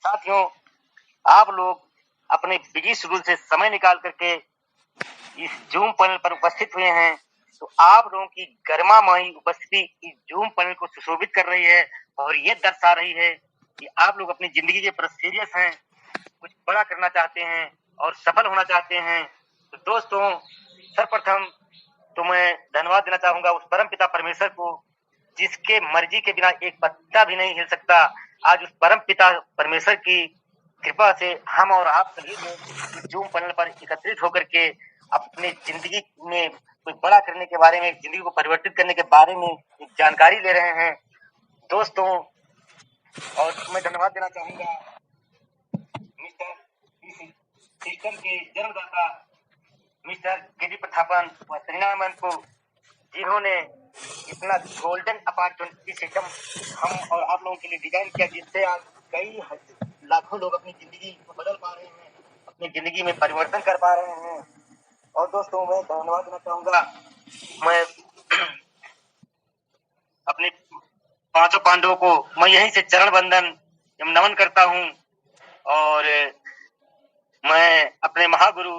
साथियों, आप लोग अपने बिजी शेड्यूल से समय निकाल करके इस जूम पैनल पर उपस्थित हुए हैं, तो आप लोगों की गर्मामयी उपस्थिति इस जूम पैनल को सुशोभित कर रही है और ये दर्शा रही है कि आप लोग अपनी जिंदगी के प्रति सीरियस हैं, कुछ बड़ा करना चाहते हैं और सफल होना चाहते हैं। तो दोस्तों, सर्वप्रथम तो मैं धन्यवाद देना चाहूंगा उस परम पिता परमेश्वर को, जिसके मर्जी के बिना एक पत्ता भी नहीं हिल सकता। आज उस परम पिता परमेश्वर की कृपा से हम और आप सभी लोग जूम पैनल पर एकत्रित होकर के अपने जिंदगी में कोई बड़ा करने के बारे में, जिंदगी को परिवर्तित करने के बारे में एक जानकारी ले रहे हैं दोस्तों। और मैं धन्यवाद देना चाहूंगा मिस्टर सिस्टम के जन्मदाता मिस्टर केडी प्रथापन व श्रीनारायण को, जिन्होंने इतना गोल्डन अपॉर्चुनिटी सिस्टम हम और आप लोगों के लिए डिजाइन किया, जिससे आज कई लाखों लोग अपनी जिंदगी को बदल पा रहे हैं, अपनी जिंदगी में परिवर्तन कर पा रहे हैं। और दोस्तों, मैं धन्यवाद देना चाहूंगा, मैं अपने पांचों पांडवों को मैं यहीं से चरण वंदन एवं नमन करता हूं। और मैं अपने महागुरु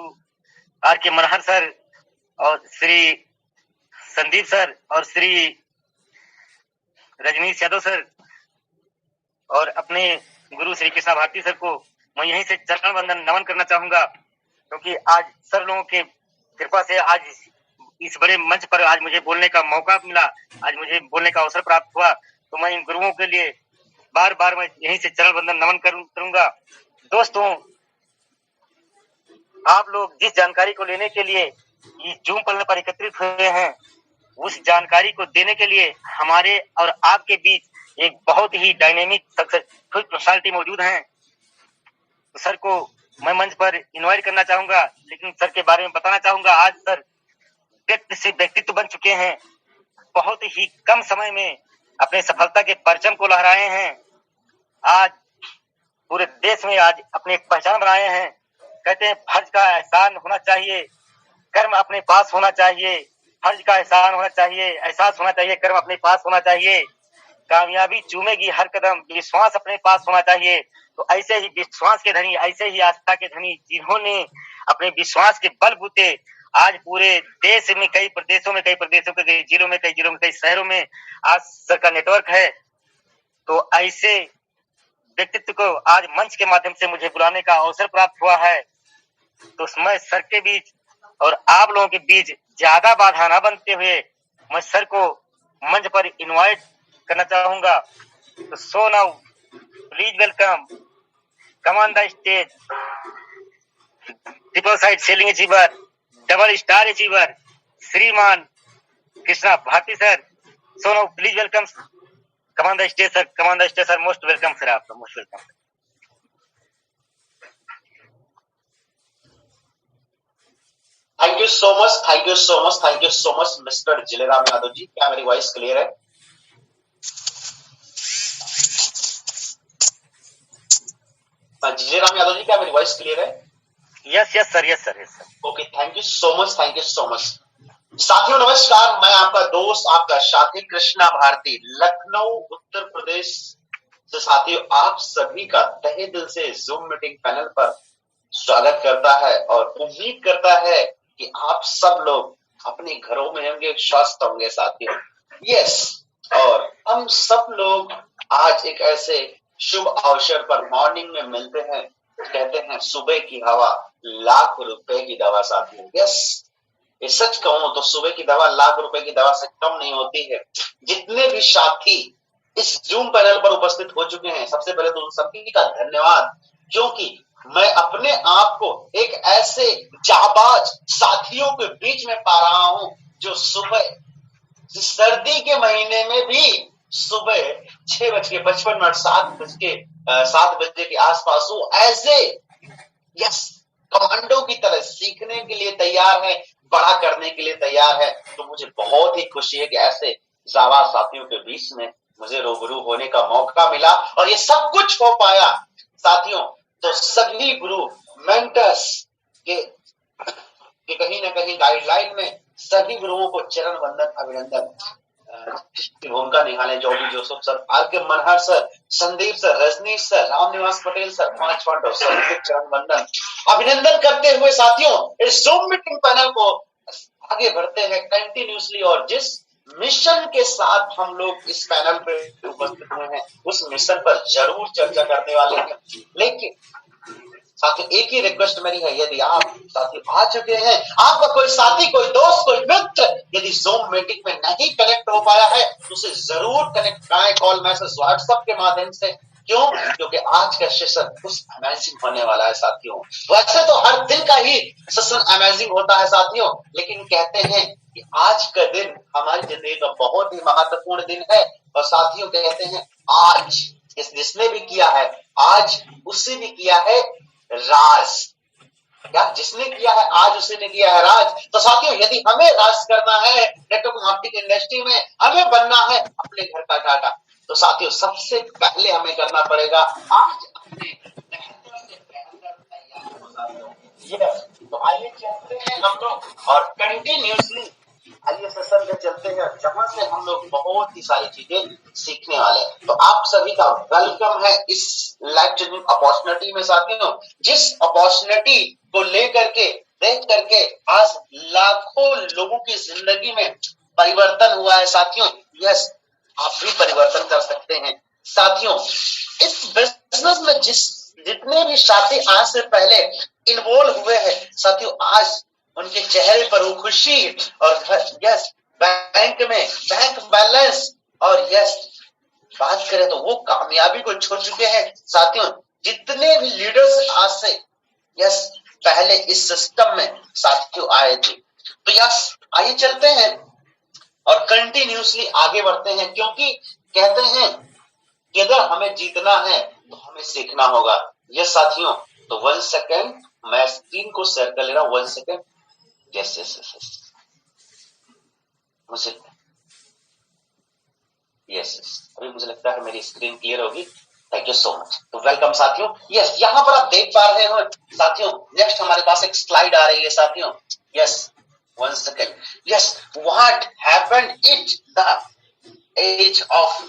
आर के मनहर सर और श्री संदीप सर और श्री रजनीश यादव सर और अपने गुरु श्री कृष्णा भारती सर को मैं यहीं से चरण वंदन नमन करना चाहूंगा, क्योंकि आज सर लोगों के कृपा से आज इस बड़े मंच पर आज मुझे बोलने का मौका मिला, आज मुझे बोलने का अवसर प्राप्त हुआ। तो मैं इन गुरुओं के लिए बार बार मैं यहीं से चरण वंदन नमन करूंगा। दोस्तों, आप लोग जिस जानकारी को लेने के लिए इस जूम पैनल पर एकत्रित हुए हैं, उस जानकारी को देने के लिए हमारे और आपके बीच एक बहुत ही डायनेमिक सक्सेसफुल पर्सनालिटी मौजूद हैं। तो सर को मैं मंच पर इनवाइट करना चाहूंगा, लेकिन सर के बारे में बताना चाहूंगा। आज सर व्यक्ति से व्यक्तित्व बन चुके हैं, बहुत ही कम समय में अपने सफलता के परचम को लहराए हैं। आज पूरे देश में आज अपने एक पहचान बनाए हैं। कहते हैं फर्ज का एहसान होना चाहिए, कर्म अपने पास होना चाहिए। फर्ज का एहसान होना चाहिए, एहसास होना चाहिए, कर्म अपने पास होना चाहिए। कामयाबी चूमेगी हर कदम, विश्वास अपने पास होना चाहिए। तो ऐसे ही विश्वास के धनी, ऐसे ही आस्था के धनी, जिन्होंने अपने विश्वास के बलबूते आज पूरे देश में कई प्रदेशों के कई जिलों में, कई शहरों में आज सर का नेटवर्क है। तो ऐसे व्यक्तित्व को आज मंच के माध्यम से मुझे बुलाने का अवसर प्राप्त हुआ है। तो मैं सर के बीच और आप लोगों के बीच ज्यादा बाधा न बनते हुए मैं सर को मंच पर इनवाइट करना चाहूंगा। तो so now please welcome, come on the stage, triple side selling achiever, double star achiever, श्रीमान Krishna Bharati sir. So now please welcome, come on the stage sir, come on the stage sir. Most welcome sir, आपका most welcome. Thank you so much, thank you so much, thank you so much mister Jileram Yadav ji. क्या मेरी voice clear है? जिलेराम यादव जी, क्या मेरी voice clear है? Yes yes sir, yes sir, yes sir. Okay, thank you so much, thank you so much. साथियों नमस्कार, मैं आपका दोस्त, आपका साथी कृष्णा भारती, लखनऊ उत्तर प्रदेश से साथियों आप सभी का तहे दिल से जूम मीटिंग पैनल पर स्वागत करता है और उम्मीद करता है कि आप सब लोग अपने घरों में होंगे, स्वस्थ होंगे साथियों। यस, और हम सब लोग आज एक ऐसे शुभ अवसर पर मॉर्निंग में मिलते हैं। कहते हैं सुबह की हवा लाख रुपए की दवा साथियों। यस, ये सच कहूं तो सुबह की दवा लाख रुपए की दवा से कम नहीं होती है। जितने भी साथी इस जूम पैनल पर उपस्थित हो चुके हैं, सबसे पहले तो उन सभी का धन्यवाद, क्योंकि मैं अपने आप को एक ऐसे जाबाज साथियों के बीच में पा रहा हूं जो सुबह सर्दी के महीने में भी सुबह 6:55 7 बजे के आसपास हूं, ऐसे यस कमांडो की तरह सीखने के लिए तैयार है, बड़ा करने के लिए तैयार है। तो मुझे बहुत ही खुशी है कि ऐसे जाबाज साथियों के बीच में मुझे रूबरू होने का मौका मिला और ये सब कुछ हो पाया साथियों। तो सभी गुरु मेंटर्स के कहीं ना कहीं गाइडलाइन में सभी गुरुओं को चरण वंदन, अभिनंदन। की भूमिका निभाने Joby Joseph sir, R K. Manhar sir, Sandeep sir, Rajneesh sir, Ramniwas Patel sir, 5 point और सभी के चरण वंदन अभिनंदन करते हुए साथियों इस जूम मीटिंग पैनल को आगे बढ़ते हैं कंटिन्यूसली। और जिस मिशन के साथ हम लोग इस पैनल पे उपस्थित हुए हैं उस मिशन पर जरूर चर्चा करने वाले हैं। लेकिन साथियों एक ही रिक्वेस्ट मेरी है, यदि आप साथी आ चुके हैं, आपका कोई साथी, कोई दोस्त, कोई मित्र यदि जूम मीटिंग में नहीं कनेक्ट हो पाया है तो उसे जरूर कनेक्ट कराएं, कॉल, मैसेज, व्हाट्सएप के माध्यम से। क्यों? क्योंकि आज का सेशन कुछ अमेजिंग होने वाला है साथियों। वैसे तो हर दिन का ही सेशन अमेजिंग होता है साथियों, लेकिन कहते हैं कि आज का दिन हमारी जिंदगी का बहुत ही महत्वपूर्ण दिन है। और साथियों कहते हैं आज जिसने भी किया है आज उससे भी किया है राज। क्या जिसने किया है आज उसी ने किया है राज। तो साथियों यदि हमें राज करना है नेटवर्क मार्केटिंग इंडस्ट्री में, हमें बनना है अपने घर का टाटा, तो साथियों सबसे पहले हमें करना पड़ेगा आज अपने बेहतर से बेहतर तैयार हो साथियों। यस, तो आइए चलते हैं हम लोग और कंटिन्यूसली आइए सेशन में चलते हैं जहां से हम लोग बहुत ही सारी चीजें सीखने वाले हैं। तो आप सभी का वेलकम है इस लाइफ चेंजिंग अपॉर्चुनिटी में साथियों, जिस अपॉर्चुनिटी को लेकर के देख करके आज लाखों लोगों की जिंदगी में परिवर्तन हुआ है साथियों। यस, आप भी परिवर्तन कर सकते हैं साथियों। इस बिजनेस में जितने भी साथी आज से पहले इन्वॉल्व हुए हैं साथियों, आज उनके चेहरे पर वो खुशी और यस बैंक में बैंक बैलेंस और यस बात करें तो वो कामयाबी को छू चुके हैं साथियों। जितने भी लीडर्स आज से यस पहले इस सिस्टम में साथियों आए थे। तो यस आइए चलते हैं और कंटिन्यूसली आगे बढ़ते हैं, क्योंकि कहते हैं कि अगर हमें जीतना है तो हमें सीखना होगा। यस साथियों, तो 1 सेकेंड मैं स्क्रीन को शेयर कर ले रहा हूं। 1 सेकेंड। यस यस यस मुझे अभी मुझे लगता है मेरी स्क्रीन क्लियर होगी। Thank you so much. तो वेलकम साथियों। यस, यहाँ पर आप देख पा रहे हो साथियों, नेक्स्ट हमारे पास एक स्लाइड आ रही है साथियों। Yes 1 second. Yes, what happened at the age of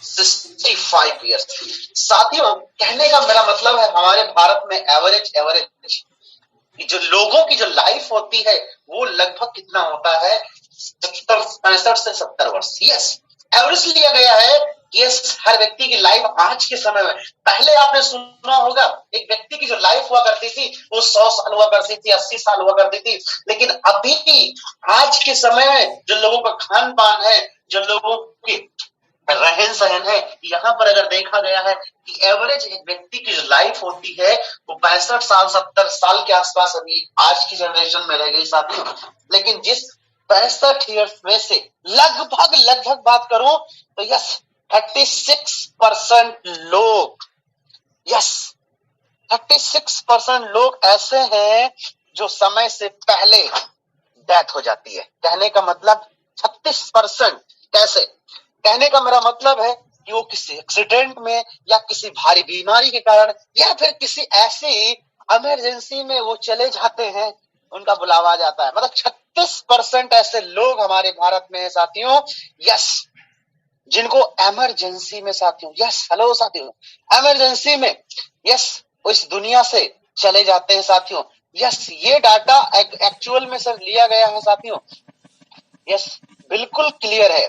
65 years. साथियों कहने का मेरा मतलब है हमारे भारत में एवरेज जो लोगों की जो लाइफ होती है वो लगभग कितना होता है 65 से 70 वर्ष। यस, एवरेज लिया गया है। यस, हर व्यक्ति की लाइफ आज के समय में, पहले आपने सुना होगा एक व्यक्ति की जो लाइफ हुआ करती थी वो 100 साल हुआ करती थी, 80 साल हुआ करती थी। लेकिन अभी आज के समय में जो लोगों का खान पान है, जो लोगों की रहन सहन है, यहाँ पर अगर देखा गया है कि एवरेज एक व्यक्ति की जो लाइफ होती है वो 65 साल 70 साल के आसपास अभी आज की जनरेशन में रह गई साथियों। लेकिन जिस 65 ईयर्स में से लगभग बात करूं तो यस 36% लोग, यस 36% लोग ऐसे हैं जो समय से पहले डेथ हो जाती है। कहने का मतलब 36%। कैसे? कहने का मेरा मतलब है कि वो किसी एक्सीडेंट में या किसी भारी बीमारी के कारण या फिर किसी ऐसी इमरजेंसी में वो चले जाते हैं, उनका बुलावा आ जाता है। मतलब 36% ऐसे लोग हमारे भारत में है साथियों। यस, जिनको इमरजेंसी में साथियों, यस हेलो साथियों, इमरजेंसी में यस इस दुनिया से चले जाते हैं साथियों। यस, ये डाटा एक्चुअल में सर लिया गया है साथियों। यस, बिल्कुल क्लियर है।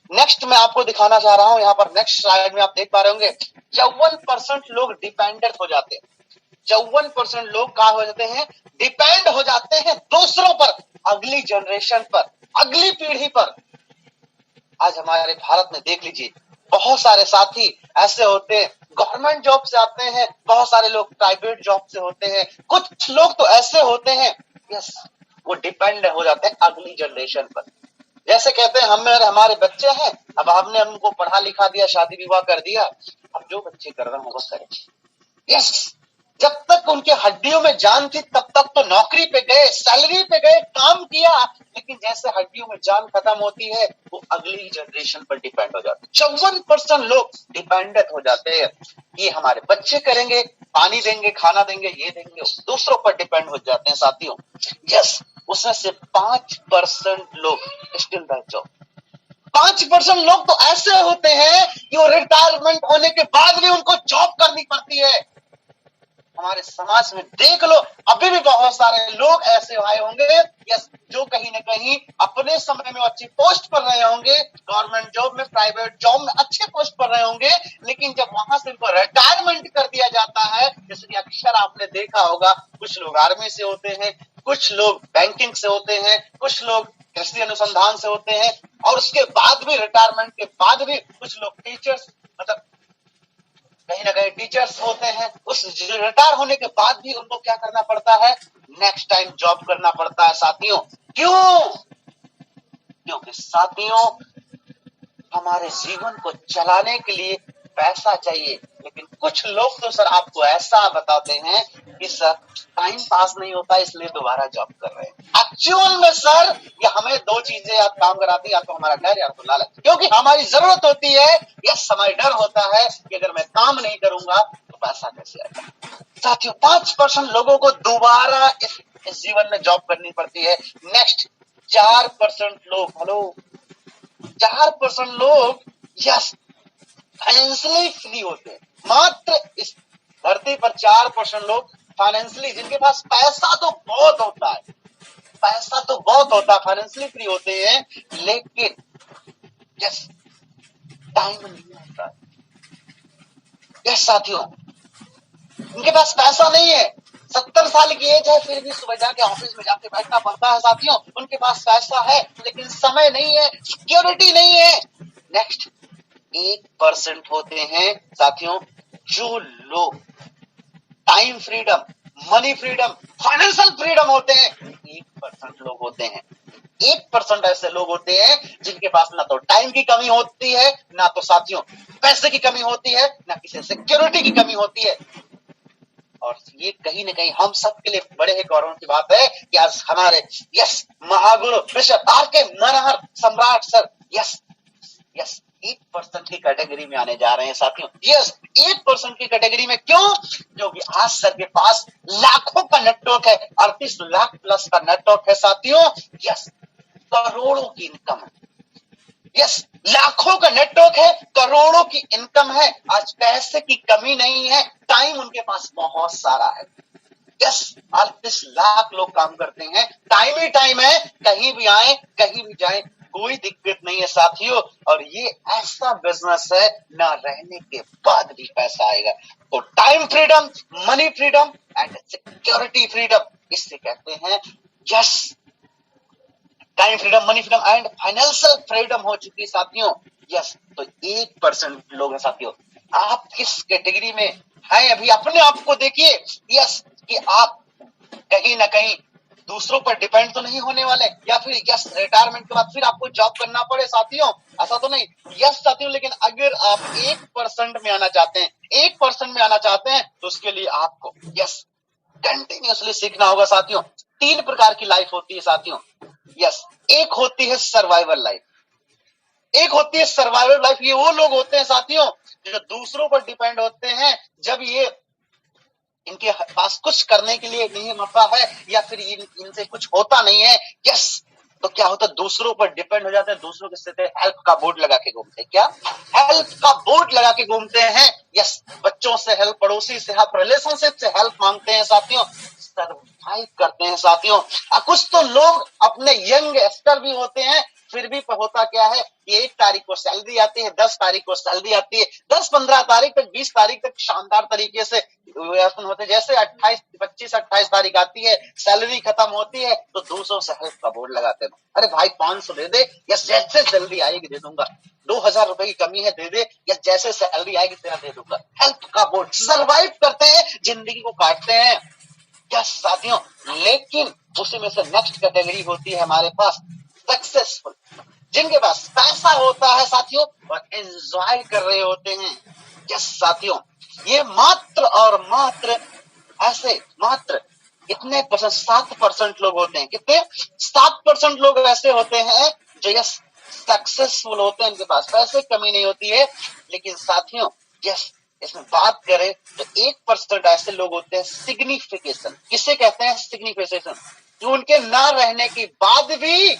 नेक्स्ट मैं आपको दिखाना चाह रहा हूं, यहाँ पर नेक्स्ट स्लाइड में आप देख पा रहे होंगे 54% लोग डिपेंडेंट हो जाते हैं। 54% लोग क्या हो जाते हैं? डिपेंड हो जाते हैं दूसरों पर, अगली जनरेशन पर, अगली पीढ़ी पर। आज हमारे भारत में देख लीजिए बहुत सारे साथी ऐसे होते हैं गवर्नमेंट जॉब से आते हैं, बहुत सारे लोग प्राइवेट जॉब से होते हैं, कुछ लोग तो ऐसे होते हैं यस वो डिपेंड हो जाते हैं अगली जनरेशन पर। जैसे कहते हैं हमारे बच्चे हैं, अब हमने उनको पढ़ा लिखा दिया, शादी विवाह कर दिया, अब जो बच्चे कर रहे हैं वो करें। यस, जब तक उनके हड्डियों में जान थी तब तक तो नौकरी पे गए, सैलरी पे गए, काम किया, लेकिन जैसे हड्डियों में जान खत्म होती है वो अगली जनरेशन पर डिपेंड हो जाते हैं। 54% लोग डिपेंडेंट हो जाते हैं। ये हमारे बच्चे करेंगे, पानी देंगे, खाना देंगे, ये देंगे, दूसरों पर डिपेंड हो जाते हैं साथियों। यस, उसमें से 5% लोग स्टिल दैट जॉब, 5% लोग तो ऐसे होते हैं कि वो रिटायरमेंट होने के बाद भी उनको जॉब करनी पड़ती है। हमारे समाज में देख लो, अभी भी बहुत सारे लोग ऐसे आए होंगे या जो कहीं ना कहीं अपने समय में अच्छी पोस्ट पर रहे होंगे, गवर्नमेंट जॉब में, प्राइवेट जॉब में अच्छे पोस्ट पर रहे होंगे, लेकिन जब वहां से उनको रिटायरमेंट कर दिया जाता है, जैसे कि अक्सर आपने देखा होगा, कुछ लोग आर्मी से होते हैं, कुछ लोग बैंकिंग से होते हैं, कुछ लोग कृषि अनुसंधान से होते हैं, और उसके बाद भी, रिटायरमेंट के बाद भी कुछ लोग टीचर्स, मतलब कहीं ना कहीं टीचर्स होते हैं। उस रिटायर होने के बाद भी उनको क्या करना पड़ता है? नेक्स्ट टाइम जॉब करना पड़ता है साथियों। क्यों? क्योंकि साथियों, हमारे जीवन को चलाने के लिए पैसा चाहिए, लेकिन कुछ लोग तो सर आपको ऐसा बताते हैं कि सर टाइम पास नहीं होता इसलिए दोबारा जॉब कर रहे हैं। एक्चुअल में सर ये हमें दो चीजें याद काम कराती है, या तो हमारा डर या तो लालच, क्योंकि हमारी जरूरत होती है या समय डर होता है कि अगर मैं काम नहीं करूंगा तो पैसा कैसे आएगा। साथियों, 5% लोगों को दोबारा इस जीवन में जॉब करनी पड़ती है। नेक्स्ट 4% लोग, हेलो, 4% लोग यस फाइनेंशियली फ्री होते हैं। मात्र इस धरती पर 4% लोग फाइनेंशियली, जिनके पास पैसा तो बहुत होता है, पैसा तो बहुत होता है, फाइनेंशियली फ्री होते हैं, लेकिन यस टाइम नहीं होता है। यस साथियों, उनके पास पैसा नहीं है, 70 साल की एज है, फिर भी सुबह जाके ऑफिस में जाके बैठना पड़ता है साथियों। उनके पास पैसा है लेकिन समय नहीं है, सिक्योरिटी नहीं है। नेक्स्ट 1% होते हैं साथियों जो लोग time freedom, money freedom, financial freedom होते हैं। 1% लोग होते हैं, 1% ऐसे लोग होते हैं जिनके पास ना तो टाइम की कमी होती है, ना तो साथियों पैसे की कमी होती है, ना किसी सिक्योरिटी की कमी होती है। और ये कहीं ना कहीं हम सब के लिए बड़े ही गौरव की बात है कि आज हमारे यस महागुरु बिशप आर.के. मनोहर सम्राट सर यस 1% की कैटेगरी में आने जा रहे हैं साथियों। यस 1% की कैटेगरी में। क्यों? क्योंकि आज सर के पास लाखों का नेटवर्क है, 38 लाख प्लस का नेटवर्क है साथियों। यस करोड़ों की इनकम है, यस लाखों का नेटवर्क है, करोड़ों की इनकम है। आज पैसे की कमी नहीं है, टाइम उनके पास बहुत सारा है। यस 38 लाख लोग काम करते हैं, टाइम ही टाइम है, कहीं भी आए कहीं भी जाए कोई दिक्कत नहीं है साथियों। और ये ऐसा बिजनेस है ना रहने के बाद भी पैसा आएगा। तो time freedom, money freedom and security freedom, इससे कहते हैं yes time freedom, money freedom and financial freedom हो चुकी साथियों। यस तो 1% लोग हैं साथियों। आप किस कैटेगरी में हैं अभी अपने आप को देखिए। यस कि आप कहीं ना कहीं दूसरों पर डिपेंड तो नहीं होने वाले, या फिर यस रिटायरमेंट के बाद फिर आपको जॉब करना पड़े साथियों, ऐसा तो नहीं। यस साथियों, लेकिन अगर आप 1% में आना चाहते हैं, 1% में आना चाहते हैं, तो उसके लिए आपको यस कंटिन्यूअसली सीखना होगा साथियों। 3 प्रकार की लाइफ होती है साथियों। यस एक होती है सर्वाइवल लाइफ, एक होती है सर्वाइवल लाइफ। ये वो लोग होते हैं साथियों जो दूसरों पर डिपेंड होते हैं। जब ये इनके पास कुछ करने के लिए नहीं होता है या फिर इनसे कुछ होता नहीं है, यस तो क्या होता है, दूसरों पर डिपेंड हो जाते हैं, दूसरों के साथ हेल्प का बोर्ड लगा के घूमते हैं। क्या हेल्प का बोर्ड लगा के घूमते हैं? यस बच्चों से हेल्प, पड़ोसी से हेल्प, रिलेशनशिप से हेल्प मांगते हैं साथियों, सर्वाइव करते हैं साथियों। कुछ तो लोग अपने यंग एस्टर भी होते हैं, फिर भी होता क्या है कि 1 तारीख को सैलरी आती है, 10 तारीख को सैलरी आती है, 10-15 तारीख तक, 20 तारीख तक शानदार तरीके से होते, जैसे 25-28 तारीख आती है, सैलरी खत्म होती है, तो दूसरों से हेल्प का बोर्ड लगाते हैं। अरे भाई 500 दे दे, या जैसे सैलरी आएगी दे दूंगा, 2000 रुपए की कमी है दे दे, या जैसे सैलरी आएगी तेरा दे दूंगा। हेल्प का बोर्ड, सर्वाइव करते हैं, जिंदगी को काटते हैं। क्या साथियों, लेकिन उसी में से नेक्स्ट कैटेगरी होती है हमारे पास सक्सेसफुल, जिनके पास पैसा होता है साथियों और एंजॉय कर रहे होते हैं। यस साथियों, ये मात्र और मात्र ऐसे मात्र इतने परसेंट 7% लोग होते हैं। कितने? 7% लोग ऐसे होते हैं जो यस सक्सेसफुल होते हैं, इनके पास पैसे की कमी नहीं होती है। लेकिन साथियों यस इसमें बात करें तो 1% ऐसे लोग होते हैं सिग्निफिकेशन। किसे कहते हैं? सिग्निफिकेशन। जो उनके ना रहने के बाद भी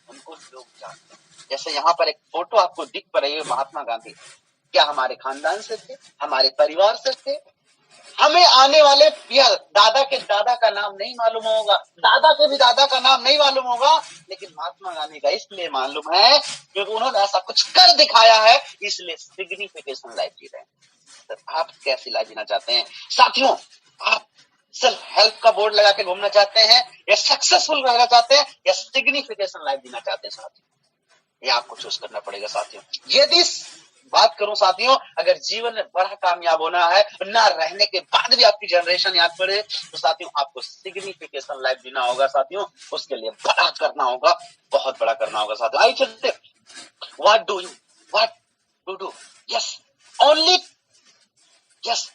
उनको लोग जानते हैं। जैसे यहाँ पर एक फोटो आपको दिख पा रही है महात्मा गांधी, क्या हमारे खानदान से थे, हमारे परिवार से थे? हमें आने वाले या दादा के दादा का नाम नहीं मालूम होगा, दादा के भी दादा का नाम नहीं मालूम होगा, लेकिन महात्मा गांधी का इसलिए मालूम है क्योंकि उन्होंने ऐसा कुछ कर दिखाया है, इसलिए सिग्निफिकेशन लाइफ जी रहे हैं। तो आप कैसी लाइफ जीना चाहते हैं साथियों? आप सेल्फ हेल्प का बोर्ड लगा के घूमना चाहते हैं, या सक्सेसफुल रहना चाहते हैं, या सिग्निफिकेशन लाइफ जीना चाहते हैं साथियों? ये आपको चूज करना पड़ेगा साथियों। यदि बात करूं साथियों, अगर जीवन में बड़ा कामयाब होना है, ना रहने के बाद भी आपकी जनरेशन याद पड़े, तो साथियों आपको सिग्निफिकेशन लाइफ जीना होगा साथियों। उसके लिए बड़ा करना होगा, बहुत बड़ा करना होगा साथियों। आइए चलते, what to do?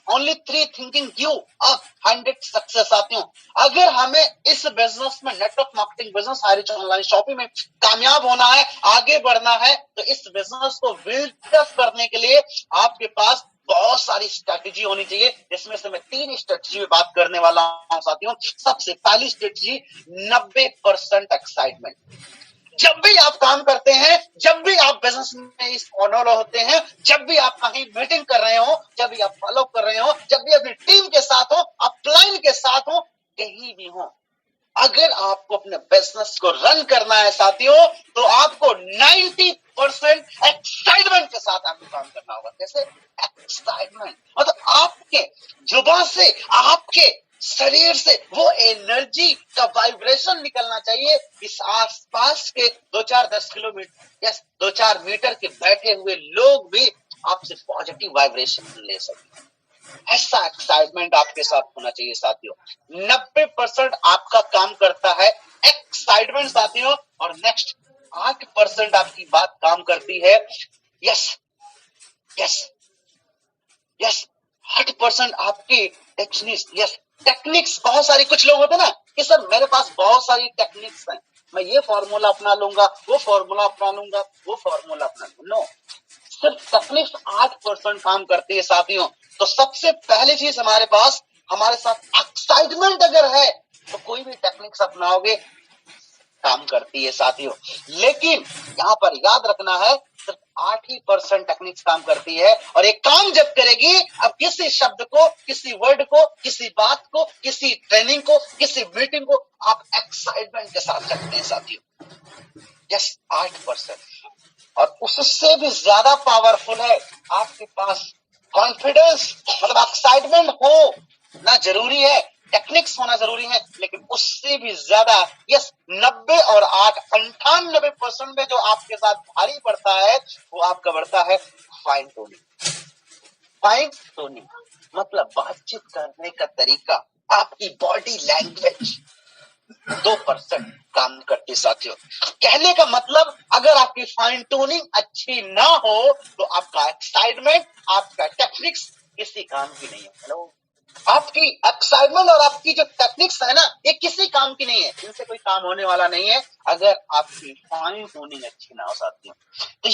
Only 3 thinking you up 100 success साथियों। अगर हमें इस बिजनेस में, network marketing business, HiReach online shopping में कामयाब होना है, आगे बढ़ना है, तो इस बिजनेस को बिल्ड अप करने के लिए आपके पास बहुत सारी स्ट्रेटेजी होनी चाहिए, जिसमें से मैं 3 स्ट्रेटेजी में बात करने वाला हूं साथियों। सबसे पहली स्ट्रेटेजी 90% एक्साइटमेंट। जब भी आप काम करते हैं, जब भी आप बिजनेस में इन्वॉल्व होते हैं, जब भी आप कहीं मीटिंग कर रहे हो, जब भी आप फॉलो कर रहे हो, जब भी अपनी टीम के साथ हो, अपलाइन के साथ हो, कहीं भी हो, अगर आपको अपने बिजनेस को रन करना है साथियों, तो आपको 90% एक्साइटमेंट के साथ आपको काम करना होगा। कैसे एक्साइटमेंट? मतलब आपके जुबान से, आपके शरीर से वो एनर्जी का वाइब्रेशन निकलना चाहिए, इस आसपास के 2-4-10 किलोमीटर या 2-4 मीटर के बैठे हुए लोग भी आपसे पॉजिटिव वाइब्रेशन ले सके। ऐसा एक्साइटमेंट आपके साथ होना चाहिए साथियों। 90% आपका काम करता है एक्साइटमेंट साथियों, और नेक्स्ट 8% आपकी बात काम करती है यस 8% आपकी टेक्निक्स। बहुत सारी, कुछ लोग होते ना कि सर मेरे पास बहुत सारी टेक्निक्स हैं, मैं ये फॉर्मूला अपना लूंगा, वो फॉर्मूला अपना लूंगा, वो फॉर्मूला अपना लूंगा। नो, सिर्फ टेक्निक्स 8% काम करती है साथियों। तो सबसे पहली चीज हमारे पास, हमारे साथ एक्साइटमेंट अगर है, तो कोई भी टेक्निक्स अपनाओगे काम करती है साथियों। लेकिन यहाँ पर याद रखना है, सिर्फ 8% टेक्निक्स काम करती है, और एक काम जब करेगी, अब किसी शब्द को, किसी वर्ड को, किसी बात को, किसी ट्रेनिंग को, किसी मीटिंग को आप एक्साइटमेंट के साथ रखते हैं साथियों। 8%। और उससे भी ज्यादा पावरफुल है आपके पास कॉन्फिडेंस। मतलब एक्साइटमेंट हो ना जरूरी है, टेक्निक्स होना जरूरी है, लेकिन उससे भी ज्यादा 90 और 8 98% में जो आपके साथ भारी पड़ता है, वो आपका बढ़ता है फाइन टोनिंग। मतलब बातचीत करने का तरीका, आपकी बॉडी लैंग्वेज 2% काम करती साथियों। कहने का मतलब, अगर आपकी फाइन ट्यूनिंग अच्छी ना हो, तो आपका एक्साइटमेंट, आपका टेक्निक्स किसी काम की नहीं है। हेलो, आपकी एक्साइटमेंट और आपकी जो टेक्निक्स है ना, ये किसी काम की नहीं है, इनसे कोई काम होने वाला नहीं है अगर आपकी फाइन ट्यूनिंग अच्छी ना हो साथियों। तो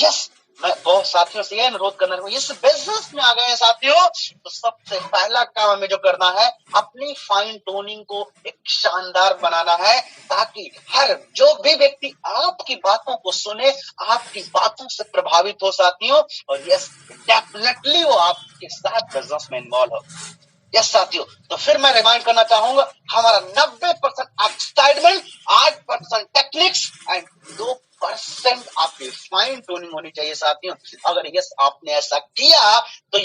मैं बहुत साथियों से यह अनुरोध करना चाहूंगा, इस बिजनेस में आ गए हैं साथियों, तो सबसे पहला काम हमें जो करना है, अपनी फाइन ट्यूनिंग को एक शानदार बनाना है, ताकि हर जो भी व्यक्ति आपकी बातों को सुने, आपकी बातों से प्रभावित हो साथियों, और डेफिनेटली वो आपके साथ बिजनेस में इन्वॉल्व हो। साथियों, तो फिर मैं रिमाइंड करना चाहूंगा, हमारा 90% एक्साइटमेंट, 8% टेक्निक्स एंड 2% आपकी फाइन ट्यूनिंग होनी चाहिए साथियों। अगर आपने ऐसा किया, तो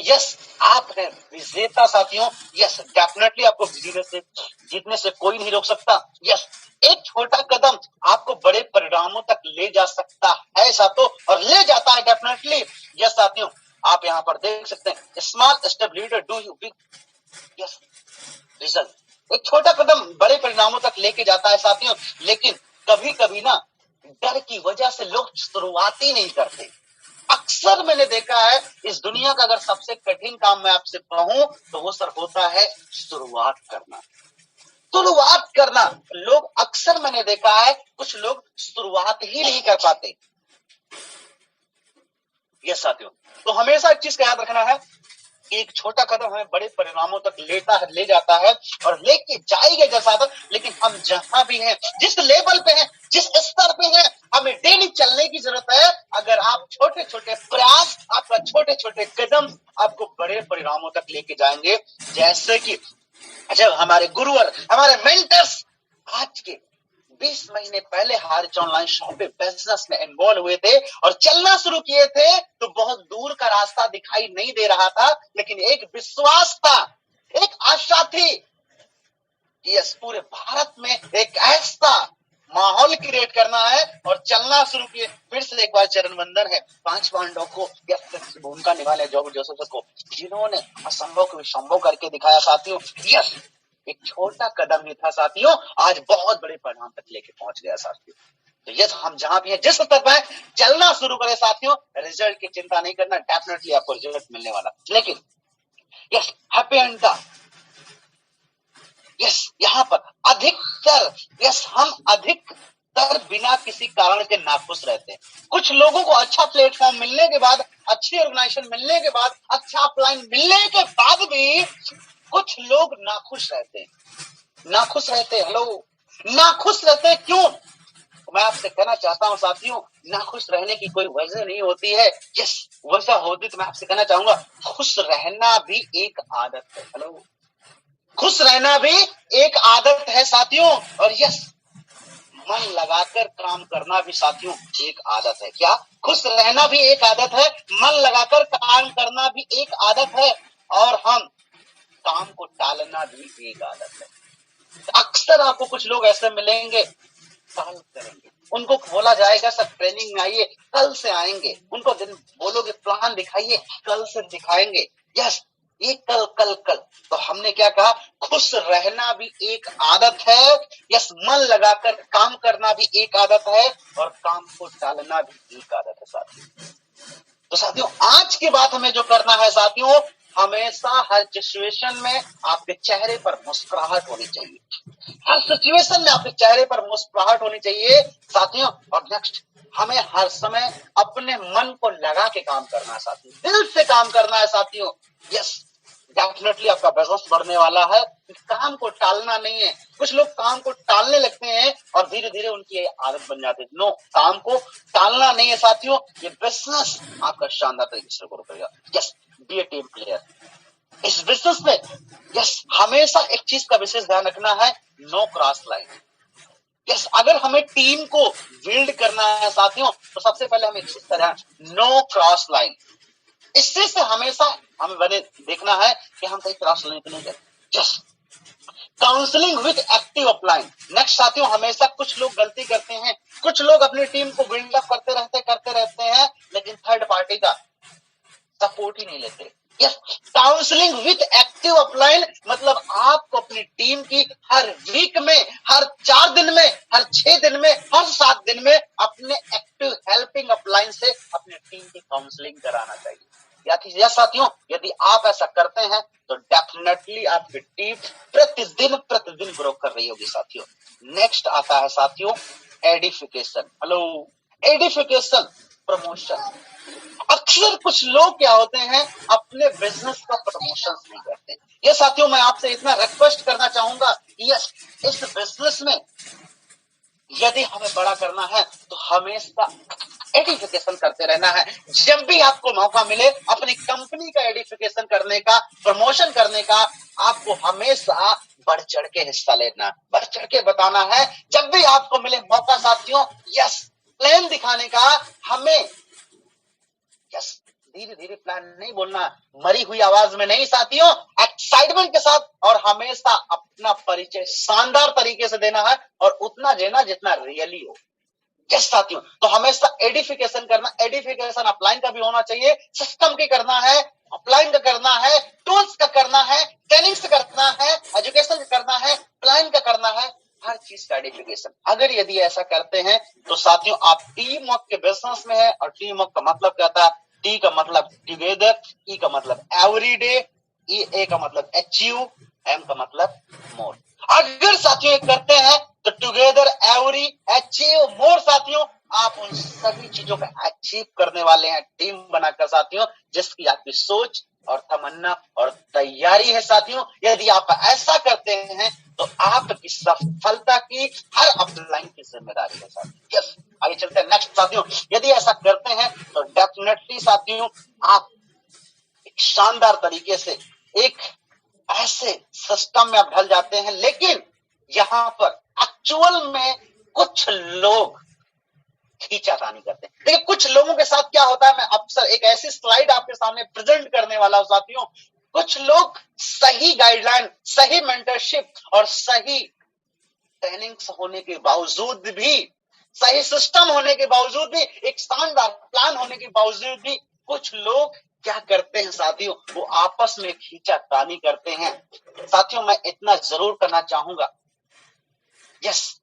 आप हैं विजेता साथियों। डेफिनेटली आपको जीतने से कोई नहीं रोक सकता। एक छोटा कदम आपको बड़े परिणामों तक ले जा सकता है साथियों, और ले जाता है डेफिनेटली। साथियों, आप यहाँ पर देख सकते हैं, small step leader do you big result. एक छोटा कदम बड़े परिणामों तक लेके जाता है साथियों। लेकिन कभी कभी ना, डर की वजह से लोग शुरुआत ही नहीं करते। अक्सर मैंने देखा है, इस दुनिया का अगर सबसे कठिन काम मैं आपसे कहूं, तो वो सर होता है शुरुआत करना। लोग, अक्सर मैंने देखा है, कुछ लोग शुरुआत ही नहीं कर पाते। साथियों, तो हमेशा एक चीज का याद रखना है एक छोटा कदम हमें बड़े परिणामों तक ले जाता है और लेके जाएगा जैसा तक। लेकिन हम जहां भी हैं, जिस लेवल पे हैं, जिस स्तर पे हैं, हमें डेली चलने की जरूरत है। अगर आप छोटे छोटे प्रयास, आपका छोटे छोटे कदम आपको बड़े परिणामों तक लेके जाएंगे। जैसे कि जब हमारे गुरुवर, हमारे मेंटर्स आज के 20 महीने पहले हारिज ऑनलाइन शॉपिंग बिजनेस में इन्वॉल्व हुए थे और चलना शुरू किए थे, तो बहुत दूर का रास्ता दिखाई नहीं दे रहा था, लेकिन एक विश्वास था, एक आशा थी कि इस पूरे भारत में एक ऐसा माहौल क्रिएट करना है और चलना शुरू किए। फिर से एक बार चरण वंदन है 5 पांडवों को या भूमिका निभाने जोसेफ को, जिन्होंने असंभव को संभव करके दिखाया साथियों। यस, एक छोटा कदम ही था साथियों, आज बहुत बड़े परिणाम तक लेके पहुंच गया साथियों। तो यस, हम जहां भी हैं, जिस स्तर पर चलना शुरू करें साथियों, रिजल्ट की चिंता नहीं करना, डेफिनेटली आपको रिजल्ट मिलने वाला। लेकिन यस, हैप्पी एंड का यस, यहाँ पर हम अधिकतर बिना किसी कारण के नाखुश रहते हैं। कुछ लोगों को अच्छा प्लेटफॉर्म मिलने के बाद, अच्छी ऑर्गेनाइजेशन मिलने के बाद, अच्छा अपलाइन मिलने के बाद भी कुछ लोग नाखुश रहते हैं। नाखुश रहते हैं क्यों? मैं आपसे कहना चाहता हूं साथियों, नाखुश रहने की कोई वजह नहीं होती है। यस, वजह होती तो मैं आपसे कहना चाहूंगा, खुश रहना भी एक आदत है। खुश रहना भी एक आदत है साथियों। और यस, मन लगाकर काम करना भी साथियों एक आदत है। क्या? खुश रहना भी एक आदत है, मन लगाकर काम करना भी एक आदत है, और हम काम को टालना भी एक आदत है। अक्सर आपको कुछ लोग ऐसे मिलेंगे, टाल करेंगे, उनको बोला जाएगा सर ट्रेनिंग में आइए, कल से आएंगे। उनको दिन बोलोगे प्लान दिखाइए, कल से दिखाएंगे। यस, ये कल। तो हमने क्या कहा? खुश रहना भी एक आदत है। यस, मन लगाकर काम करना भी एक आदत है, और काम को टालना भी एक आदत है साथियों। तो साथियों, आज की बात हमें जो करना है साथियों, हमेशा हर सिचुएशन में आपके चेहरे पर मुस्कुराहट होनी चाहिए। हर सिचुएशन में आपके चेहरे पर मुस्कुराहट होनी चाहिए साथियों। और नेक्स्ट, हमें हर समय अपने मन को लगा के काम करना है साथियों, दिल से काम करना है साथियों। यस, डेफिनेटली आपका बिजनेस बढ़ने वाला है। काम को टालना नहीं है। कुछ लोग काम को टालने लगते हैं और धीरे धीरे उनकी आदत बन जाती है। नो, काम को टालना नहीं है साथियों, ये बिजनेस आपका शानदार तरीके से ग्रो करेगा। यस, बी ए टीम प्लेयर। इस बिजनेस में यस, हमेशा एक चीज का विशेष ध्यान रखना है, नो क्रॉस लाइन। यस, अगर हमें टीम को बिल्ड करना है साथियों, तो सबसे पहले हमें एक चीज का ध्यान, नो क्रॉस लाइन। इससे से हमेशा हमें बने देखना है कि हम कहीं क्रॉस लाइन नहीं करते। Yes, counselling with active upline. Next साथियों, हमेशा कुछ लोग गलती करते हैं, कुछ लोग अपनी टीम को बिल्डअप करते रहते हैं, लेकिन थर्ड पार्टी का सपोर्ट ही नहीं लेते। Yes, counselling with active upline मतलब आपको अपनी टीम की हर वीक में, हर 4 दिन में, हर 6 दिन में, हर 7 दिन में अपने एक्टिव हेल्पिंग अपलाइन से अपनी टीम की काउंसलिंग कराना चाहिए। या साथियों, यदि आप ऐसा करते हैं तो डेफिनेटली आपकी टीम प्रतिदिन ग्रो कर रही होगी साथियों। नेक्स्ट आता है साथियों एडिफिकेशन। Edification, promotion. अक्सर कुछ लोग क्या होते हैं, अपने बिजनेस का प्रमोशन नहीं करते। ये साथियों, मैं आपसे इतना रिक्वेस्ट करना चाहूंगा कि यस, इस बिजनेस में यदि हमें बड़ा करना है तो हमेशा एडिफिकेशन करते रहना है। जब भी आपको मौका मिले अपनी कंपनी का एडिफिकेशन करने का, प्रमोशन करने का, आपको हमेशा बढ़ चढ़ के हिस्सा लेना, बढ़ चढ़ के बताना है। जब भी आपको मिले मौका साथियों, यस, प्लान दिखाने का, हमें यस, धीरे धीरे प्लान नहीं बोलना, मरी हुई आवाज में नहीं साथियों, एक्साइटमेंट के साथ, और हमेशा अपना परिचय शानदार तरीके से देना है, और उतना देना जितना रियली हो। यस साथियों, तो हमेशा एडिफिकेशन करना, एडिफिकेशन अपलाइन का भी होना चाहिए, सिस्टम की करना है, अपलाइन का करना है, टूल्स का करना है, ट्रेनिंग से करना है, एजुकेशन का करना है, प्लान का करना है, हर चीज का एडिफिकेशन। अगर यदि ऐसा करते हैं तो साथियों आप टीम वर्क के बिजनेस में है। और टीम वर्क का मतलब क्या था? टी का मतलब टुगेदर, ई का मतलब एवरीडे, ए का मतलब अचीव, एम का मतलब मोर। अगर साथियों करते हैं तो टुगेदर, एवरी, अचीव, मोर साथियों, आप उन सभी चीजों का अचीव करने वाले हैं टीम बनाकर साथियों, जिसकी आपकी सोच, और तमन्ना और तैयारी है साथियों। यदि आप ऐसा करते हैं तो आपकी सफलता की हर अपलाइन की जिम्मेदारी है साथियों। यस, आगे चलते हैं नेक्स्ट साथियों। यदि ऐसा करते हैं तो डेफिनेटली साथियों आप एक शानदार तरीके से एक ऐसे सिस्टम में आप ढल जाते हैं। लेकिन यहां पर एक्चुअल में कुछ लोग खींचातानी करते हैं। देखिए कुछ लोगों के साथ क्या होता है, मैं अक्सर एक ऐसी स्लाइड आपके सामने प्रेजेंट करने वाला हूं साथियों। कुछ लोग सही गाइडलाइन, सही मेंटरशिप और सही ट्रेनिंग्स होने के बावजूद भी, सही सिस्टम होने के बावजूद भी, एक शानदार प्लान होने के बावजूद भी कुछ लोग क्या करते हैं साथियों, वो आपस में खींचातानी करते हैं। साथियों मैं इतना जरूर करना चाहूंगा, यस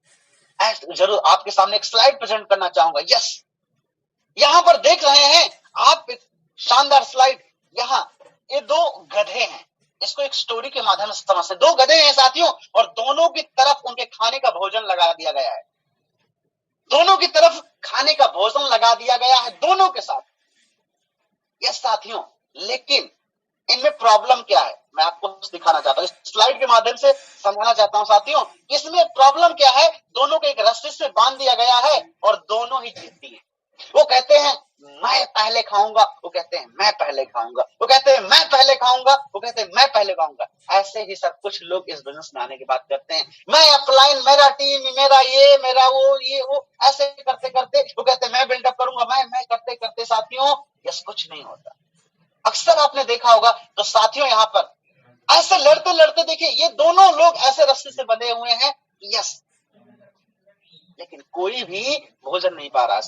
जरूर आपके सामने एक स्लाइड प्रेजेंट करना चाहूंगा। यस, यहां पर देख रहे हैं आप एक शानदार स्लाइड। यहां ये दो गधे हैं, इसको एक स्टोरी के माध्यम से समझते हैं। दो गधे हैं साथियों और दोनों की तरफ उनके खाने का भोजन लगा दिया गया है। दोनों की तरफ खाने का भोजन लगा दिया गया है, दोनों के साथ। यस साथियों, लेकिन इनमें प्रॉब्लम क्या है मैं आपको दिखाना चाहता हूं, इस स्लाइड के माध्यम से समझाना चाहता हूं साथियों। इसमें प्रॉब्लम क्या है, दोनों को एक रस्सी से बांध दिया गया है और दोनों ही जिद्दी हैं। वो कहते हैं मैं पहले खाऊंगा, वो कहते हैं मैं पहले खाऊंगा, वो कहते हैं मैं पहले खाऊंगा, वो कहते हैं मैं पहले खाऊंगा। ऐसे ही सब कुछ लोग इस बिजनेस में आने की बात करते हैं। मैं अपलाइन, मेरा टीम, मेरा ये, मेरा वो, ये वो, ऐसे करते करते वो कहते हैं मैं बिल्डअप करूंगा, मैं करते करते साथियों यस कुछ नहीं होता। अक्सर आपने देखा होगा तो साथियों यहां पर ऐसे लड़ते लड़ते देखिए ये दोनों लोग ऐसे रस्से से बंधे हुए हैं, यस, लेकिन कोई भी भोजन नहीं पा रहा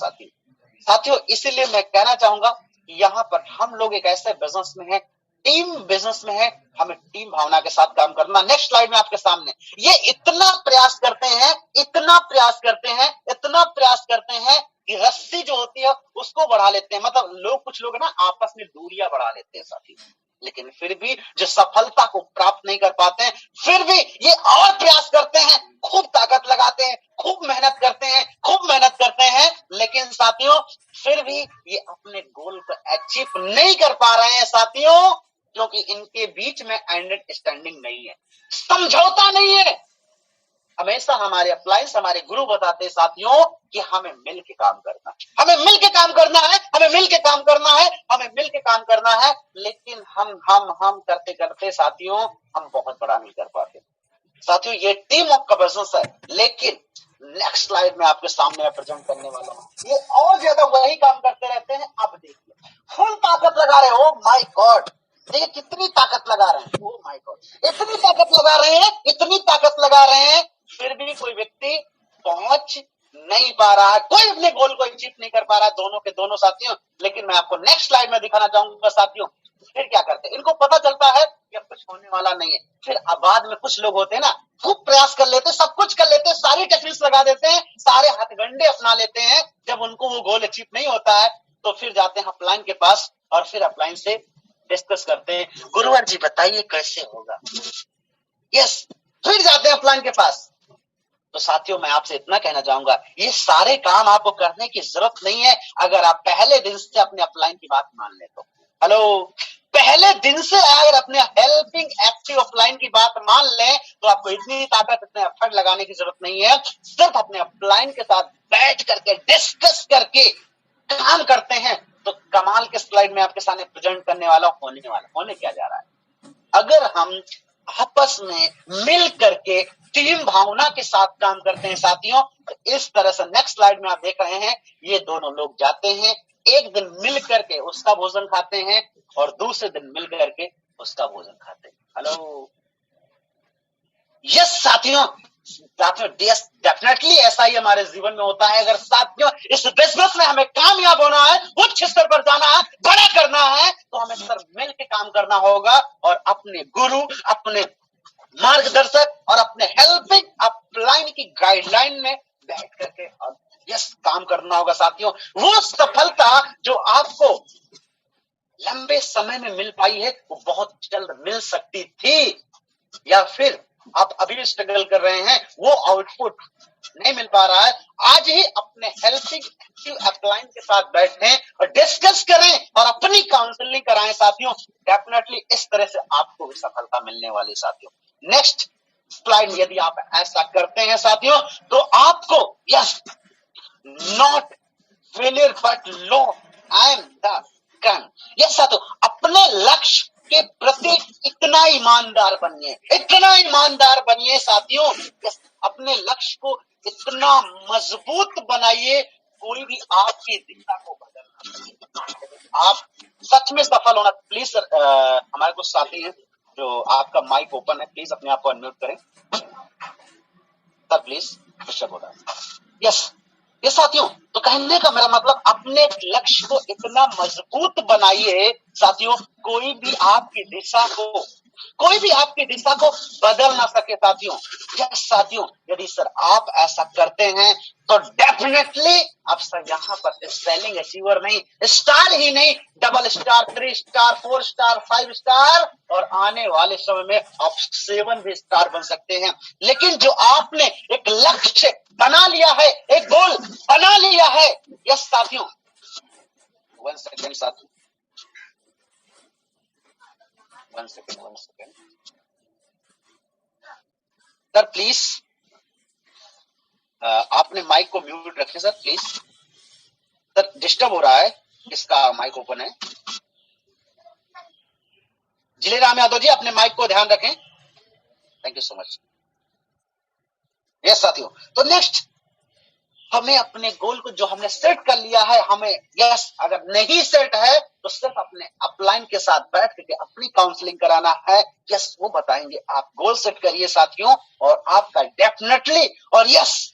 साथियों। इसीलिए मैं कहना चाहूंगा कि यहाँ पर हम लोग एक ऐसे बिजनेस में है, टीम बिजनेस में है, हमें टीम भावना के साथ काम करना। नेक्स्ट स्लाइड में आपके सामने ये इतना प्रयास करते हैं, इतना प्रयास करते हैं, इतना प्रयास करते हैं कि रस्सी जो होती है उसको बढ़ा लेते हैं। मतलब लोग, कुछ लोग ना आपस में दूरियां बढ़ा लेते हैं साथी, लेकिन फिर भी जो सफलता को प्राप्त नहीं कर पाते हैं, फिर भी ये और प्रयास करते हैं, खूब ताकत लगाते हैं, खूब मेहनत करते हैं, खूब मेहनत करते हैं, लेकिन साथियों फिर भी ये अपने गोल को अचीव नहीं कर पा रहे हैं साथियों, क्योंकि इनके बीच में अंडरस्टैंडिंग नहीं है, समझौता नहीं है। हमेशा हमारे अप्लायंस, हमारे गुरु बताते हैं साथियों कि हमें मिल के काम करना, हमें मिल के काम करना है, हमें मिल के काम करना है, हमें मिल के काम करना है। लेकिन हम करते करते साथियों हम बहुत बड़ा नहीं कर पाते साथियों। ये टीम वर्क का बिजनेस है। लेकिन नेक्स्ट स्लाइड में आपके सामने मैं प्रेजेंट करने वाला हूं, ये और ज्यादा वही काम करते रहते हैं। अब देखिए फुल ताकत लगा रहे हो, माय गॉड, देखिए कितनी ताकत लगा रहे हैं, ओ माय गॉड, इतनी ताकत लगा रहे हैं, इतनी ताकत लगा रहे हैं, फिर भी कोई व्यक्ति पहुंच नहीं पा रहा है, कोई अपने गोल को अचीव नहीं कर पा रहा है, दोनों के दोनों साथियों। लेकिन मैं आपको नेक्स्ट स्लाइड में दिखाना चाहूंगा साथियों फिर क्या करते हैं। इनको पता चलता है कि अब कुछ होने वाला नहीं है, फिर अब बाद में कुछ लोग होते हैं ना, खूब प्रयास कर लेते हैं, सब कुछ कर लेते हैं, सारी टेक्निक्स लगा देते हैं, सारे हथगंडे अपना लेते हैं। जब उनको वो गोल अचीव नहीं होता है तो फिर जाते हैं अपलाइन के पास और फिर अपलाइन से डिस्कस करते हैं, गुरुवर जी बताइए कैसे होगा। यस, फिर जाते हैं अपलाइन के पास। तो साथियों मैं आपसे इतना कहना चाहूंगा, ये सारे काम आपको करने की जरूरत नहीं है अगर आप पहले दिन से अपने अपलाइन की बात मान ले तो। हेलो, पहले दिन से अगर अपने हेल्पिंग एक्टिव अपलाइन की बात मान लें तो आपको इतनी ताकत, इतने एफर्ट लगाने की जरूरत नहीं है। सिर्फ अपने अपलाइन के साथ बैठ करके डिस्कस करके काम करते हैं तो कमाल के स्लाइड में आपके सामने प्रेजेंट करने वाला होने क्या जा रहा है। अगर हम आपस में मिल करके टीम भावना के साथ काम करते हैं साथियों, तो इस तरह से नेक्स्ट स्लाइड में आप देख रहे हैं ये दोनों लोग जाते हैं, एक दिन मिल करके उसका भोजन खाते हैं और दूसरे दिन मिल करके उसका भोजन खाते हैं। हेलो, यस साथियों, डेफिनेटली ऐसा ही हमारे जीवन में होता है। अगर साथियों इस बिजनेस में हमें कामयाब होना है, उच्च स्तर पर जाना है, बड़ा करना है, तो हमें सिर्फ मिल के काम करना होगा और अपने गुरु, अपने मार्गदर्शक और अपने हेल्पिंग अपलाइन की गाइडलाइन में बैठ करके यस काम करना होगा साथियों। वो सफलता जो आपको लंबे समय में मिल पाई है वो बहुत जल्द मिल सकती थी, या फिर आप अभी स्ट्रगल कर रहे हैं, वो आउटपुट नहीं मिल पा रहा है, आज ही अपने हेल्पिंग एक्टिव अपलाइन के साथ बैठें और डिस्कस करें और अपनी काउंसलिंग कराएं साथियों। डेफिनेटली इस तरह से आपको भी सफलता मिलने वाली साथियों। नेक्स्ट स्लाइड, यदि आप ऐसा करते हैं साथियों तो आपको yes not failure but low I am the gun, yes साथियों अपने लक्ष्य के प्रति इतना ईमानदार बनिए, इतना ईमानदार बनिए साथियों, यस अपने लक्ष्य को इतना मजबूत बनाइए कोई भी आपकी दिशा को बदलना। आप सच में सफल होना, प्लीज सर हमारे कुछ साथी हैं जो आपका माइक ओपन है, प्लीज अपने आप को अनम्यूट करें सर, प्लीज डिस्टर्ब हो रहा है। यस ये साथियों, तो कहने का मेरा मतलब अपने लक्ष्य को इतना मजबूत बनाइए साथियों, कोई भी आपकी दिशा को बदल ना सके साथियों। यस साथियों, यदि सर आप ऐसा करते हैं तो डेफिनेटली आप सर यहाँ पर सेलिंग अचीवर नहीं, स्टार ही नहीं, double star, 3 star, 4 star, 5 star और आने वाले समय में आप 7 भी स्टार बन सकते हैं। लेकिन जो आपने एक लक्ष्य बना लिया है, एक गोल बना लिया है, यस साथियों, 1 सेकेंड साथियों, 1 सेकेंड सर, प्लीज आपने माइक को म्यूट रखें सर, प्लीज सर, डिस्टर्ब हो रहा है, किसका माइक ओपन है? जिले राम यादव जी अपने माइक को ध्यान रखें, thank you so much. Yes साथियों, तो नेक्स्ट हमें अपने गोल को जो हमने सेट कर लिया है, हमें यस अगर नहीं सेट है तो सिर्फ अपने अपलाइन के साथ बैठ करके अपनी काउंसलिंग कराना है। यस वो बताएंगे, आप गोल सेट करिए साथियों और आपका डेफिनेटली, और यस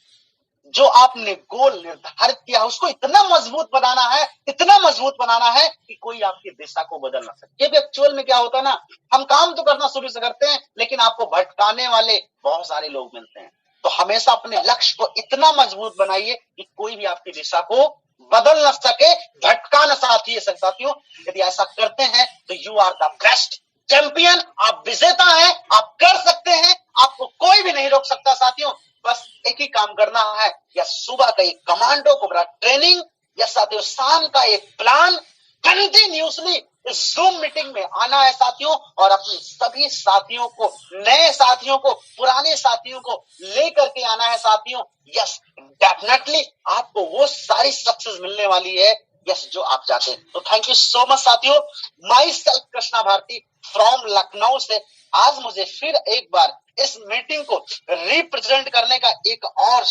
जो आपने गोल निर्धारित किया उसको इतना मजबूत बनाना है, इतना मजबूत बनाना है कि कोई आपकी दिशा को बदल ना सके। क्योंकि एक्चुअल में क्या होता है ना, हम काम तो करना शुरू से करते हैं लेकिन आपको भटकाने वाले बहुत सारे लोग मिलते हैं। तो हमेशा अपने लक्ष्य को इतना मजबूत बनाइए कि कोई भी आपकी दिशा को बदल ना सके, भटका ना साथियों। यदि ऐसा करते हैं तो you are the best champion, आप विजेता हैं, आप कर सकते हैं, आपको कोई भी नहीं रोक सकता साथियों। बस एक ही काम करना है, या सुबह का एक कमांडो कोबरा ट्रेनिंग, या साथियों शाम का एक प्लान, कंटिन्यूसली इस जूम मीटिंग में आना है साथियों और अपने सभी साथियों को, नए साथियों को, पुराने साथियों को लेकर के आना है साथियों। यस डेफिनेटली आपको वो सारी सक्सेस मिलने वाली है यस जो आप चाहते हैं। तो थैंक यू सो मच साथियों। Myself Krishna Bharti from Lucknow से आज मुझे फिर एक बार इस मीटिंग को रिप्रेजेंट करने का एक और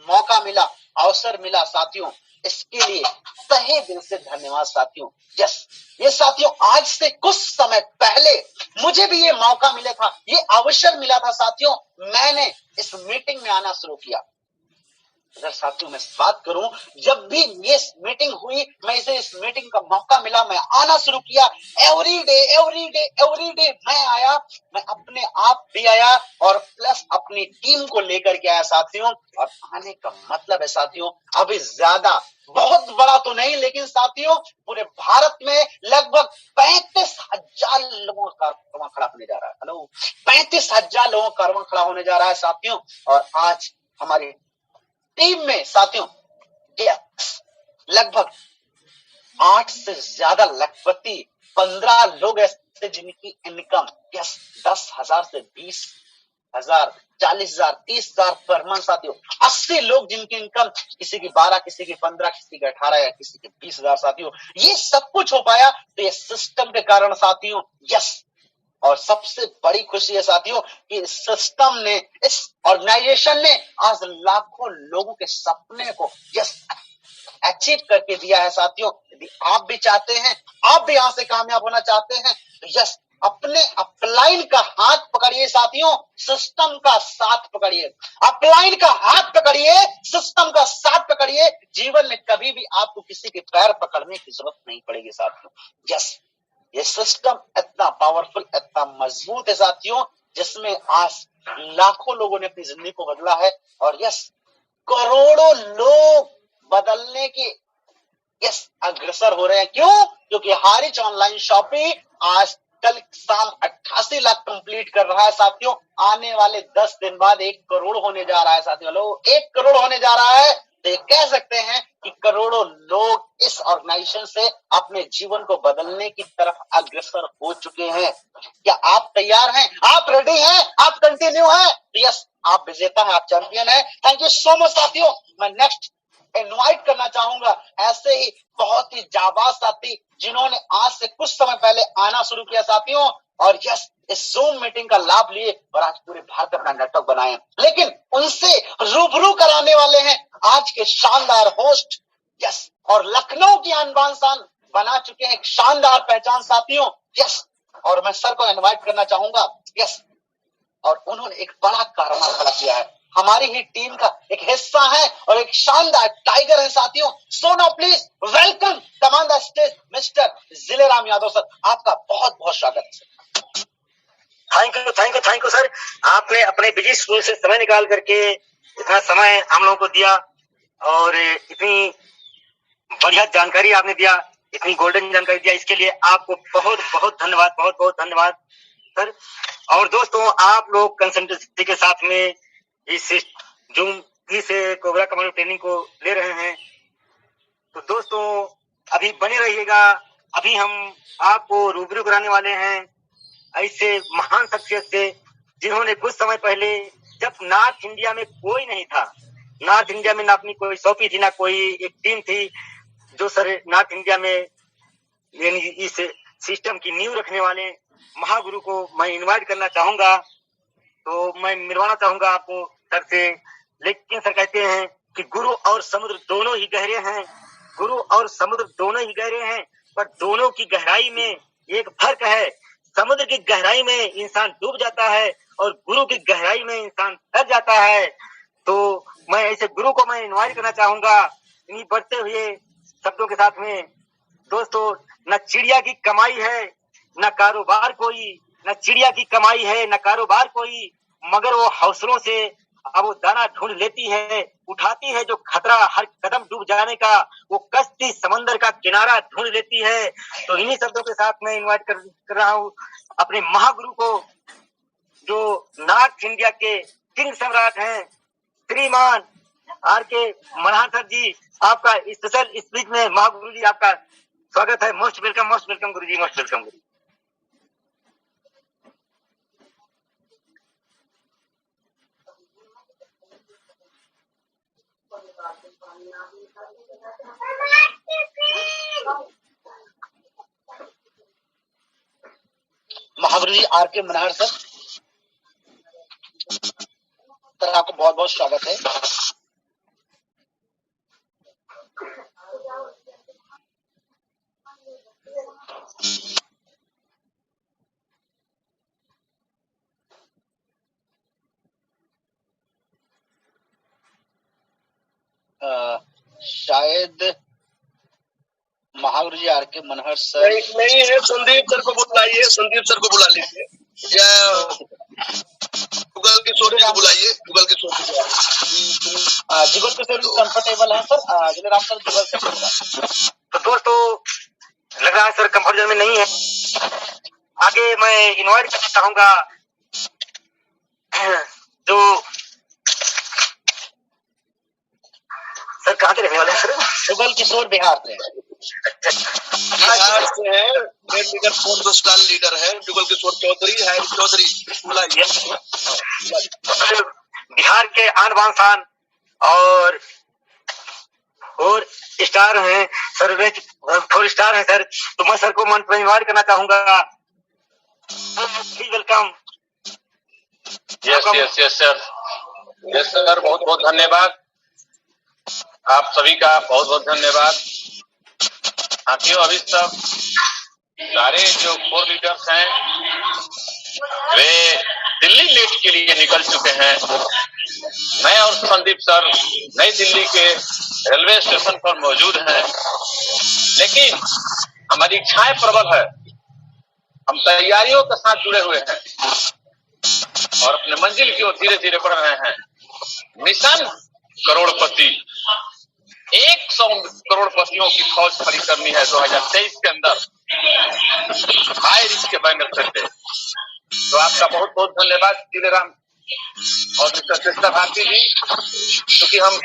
मौका मिला, अवसर मिला साथियों, इसके लिए तहे दिल से धन्यवाद साथियों। यस ये साथियों, आज से कुछ समय पहले मुझे भी ये मौका मिला था, ये अवसर मिला था साथियों, मैंने इस मीटिंग में आना शुरू किया। अगर साथियों मैं बात करूं, जब भी ये मीटिंग हुई, मैं इसे इस मीटिंग का मौका मिला, मैं आना शुरू किया। एवरी डे मैं आया, मैं अपने आप भी आया और प्लस अपनी टीम को लेकर के आया साथियों। और आने का मतलब है साथियों, अभी ज्यादा बहुत बड़ा तो नहीं, लेकिन साथियों पूरे भारत में लगभग 35,000 लोगों का कारवां खड़ा होने जा रहा है। हेलो, 35,000 लोगों का कारवां खड़ा होने जा रहा है साथियों। और आज हमारी टीम में साथियों लगभग 8 से ज्यादा लखपति, 15 लोग ऐसे जिनकी इनकम 10,000 से 20,000, 40,000, 30,000 पर मंथ साथियों, 80 लोग जिनकी इनकम किसी की 12, किसी की 15, किसी की 18 या किसी की 20,000 साथियों। ये सब कुछ हो पाया तो ये सिस्टम के कारण साथियों। यस और सबसे बड़ी खुशी है साथियों कि इस सिस्टम ने, इस ऑर्गेनाइजेशन ने आज लाखों लोगों के सपने को यस अचीव करके दिया है साथियों। यदि आप भी चाहते हैं, आप भी यहां से कामयाब होना चाहते हैं तो यस अपने अपलाइन का हाथ पकड़िए साथियों, सिस्टम का साथ पकड़िए। अपलाइन का हाथ पकड़िए, सिस्टम का साथ पकड़िए, जीवन में कभी भी आपको किसी के पैर पकड़ने की जरूरत नहीं पड़ेगी साथियों। यस ये सिस्टम इतना पावरफुल, इतना मजबूत है साथियों, जिसमें आज लाखों लोगों ने अपनी जिंदगी को बदला है और यस करोड़ों लोग बदलने के यस अग्रसर हो रहे हैं। क्यों? क्योंकि हारिज ऑनलाइन शॉपिंग आज कल शाम 88 लाख कंप्लीट कर रहा है साथियों। आने वाले 10 दिन बाद 1 करोड़ होने जा रहा है साथियों। लोग 1 करोड़ होने जा रहा है, तो ये कह सकते हैं कि करोड़ों लोग इस ऑर्गेनाइजेशन से अपने जीवन को बदलने की तरफ अग्रसर हो चुके हैं। क्या आप तैयार हैं? आप रेडी हैं? आप कंटिन्यू हैं? यस, आप विजेता हैं, आप चैंपियन हैं। थैंक यू सो मच साथियों। मैं नेक्स्ट इनवाइट करना चाहूंगा ऐसे ही बहुत ही जाबाज साथी जिन्होंने आज से कुछ समय पहले आना शुरू किया साथियों, और यस, इस जूम मीटिंग का लाभ लिए और आज पूरे भारत अपना नेटवर्क बनाए। लेकिन उनसे रूबरू कराने वाले हैं आज के शानदार होस्ट, यस, और लखनऊ की आन बान शान बना चुके हैं एक शानदार पहचान साथियों, यस। और मैं सर को इनवाइट करना चाहूंगा, यस, और उन्होंने एक बड़ा कारनामा खड़ा किया है, हमारी ही टीम का एक हिस्सा है और एक शानदार टाइगर है साथियों। So now please welcome come on the stage mister Jileram Yadav sir, आपका बहुत बहुत स्वागत है। Thank you sir. आपने अपने बिजी शेड्यूल से समय निकाल करके इतना समय हम लोगों को दिया और इतनी बढ़िया जानकारी आपने दिया, इतनी गोल्डन जानकारी दिया, इसके लिए आपको बहुत बहुत धन्यवाद, बहुत बहुत धन्यवाद सर। और दोस्तों, आप लोग कंसल्टेंसी के साथ में इस जूम से कोबरा कमांडो ट्रेनिंग को ले रहे हैं, तो दोस्तों अभी बने रहिएगा। अभी हम आपको रूबरू कराने वाले हैं ऐसे महान शख्सियत से जिन्होंने कुछ समय पहले, जब नॉर्थ इंडिया में कोई नहीं था, नॉर्थ इंडिया में ना अपनी कोई सौंपी थी, ना कोई एक टीम थी, जो सर नॉर्थ इंडिया में यानी इस सिस्टम की नींव रखने वाले महागुरु को मैं इनवाइट करना चाहूंगा। तो मैं मिलवाना चाहूंगा आपको सर से। लेकिन सर कहते हैं कि गुरु और समुद्र दोनों ही गहरे हैं, गुरु और समुद्र दोनों ही गहरे हैं, पर दोनों की गहराई में एक फर्क है। समुद्र की गहराई में इंसान डूब जाता है और गुरु की गहराई में इंसान तर जाता है। तो मैं ऐसे गुरु को मैं इनवाइट करना चाहूंगा इन्हीं बढ़ते हुए शब्दों के साथ में। दोस्तों, न चिड़िया की कमाई है न कारोबार कोई, न चिड़िया की कमाई है न कारोबार कोई, मगर वो हौसलों से अब वो दाना ढूंढ लेती है, उठाती है जो खतरा हर कदम डूब जाने का, वो कश्ती समंदर का किनारा ढूंढ लेती है। तो इन्हीं शब्दों के साथ मैं इनवाइट कर रहा हूँ अपने महागुरु को, जो नॉर्थ इंडिया के किंग सम्राट हैं, श्रीमान आर.के. मनहार सर जी। आपका स्पेशल स्पीच में महागुरु जी आपका स्वागत है। मोस्ट वेलकम गुरु जी, मोस्ट वेलकम गुरु। महागुरु जी आर.के. मनहार सर, आपको बहुत बहुत स्वागत है। शायद महागुरु जी आर.के. मनहर सर नहीं है, संदीप सर को बुलाइए, संदीप सर को बुला लीजिए, या गूगल के सोर्स को बुलाइए, गूगल के सोर्स को। जुगल के सोर्स कंफर्टेबल है सर, जिलेराम सर जुगल से। तो दोस्तों, लग रहा है सर कंफर्ट जोन में नहीं है। आगे मैं इनवाइट करना चाहूंगा जो सर कहाँ के रहने वाले हैं सर? जुगल किशोर बिहार से। बिहार से है, मेन लीडर 4 स्टार लीडर है जुगल किशोर चौधरी है, चौधरी बुलाइए। बिहार के आन बान शान और स्टार हैं सर, 4 स्टार हैं सर। तो मैं सर को मंच पर इनवाइट करना चाहूंगा। वेलकम। यस सर, बहुत बहुत धन्यवाद आप सभी का, बहुत बहुत धन्यवाद। साथियों, अभी सब सारे जो 4 लीडर्स हैं वे दिल्ली मीट के लिए निकल चुके हैं। मैं और संदीप सर नई दिल्ली के रेलवे स्टेशन पर मौजूद हैं, लेकिन हमारी इच्छाएं प्रबल है। हम तैयारियों के साथ जुड़े हुए हैं और अपने मंजिल की ओर धीरे धीरे बढ़ रहे हैं। मिशन करोड़पति, 100 करोड़पतियों की फौज खड़ी करनी है 2023 के अंदर। हाई रिस्क के बैनर पे थे। तो आपका बहुत बहुत धन्यवाद जिलेराम और मिस्टर कृष्णा भारती जी, क्योंकि हम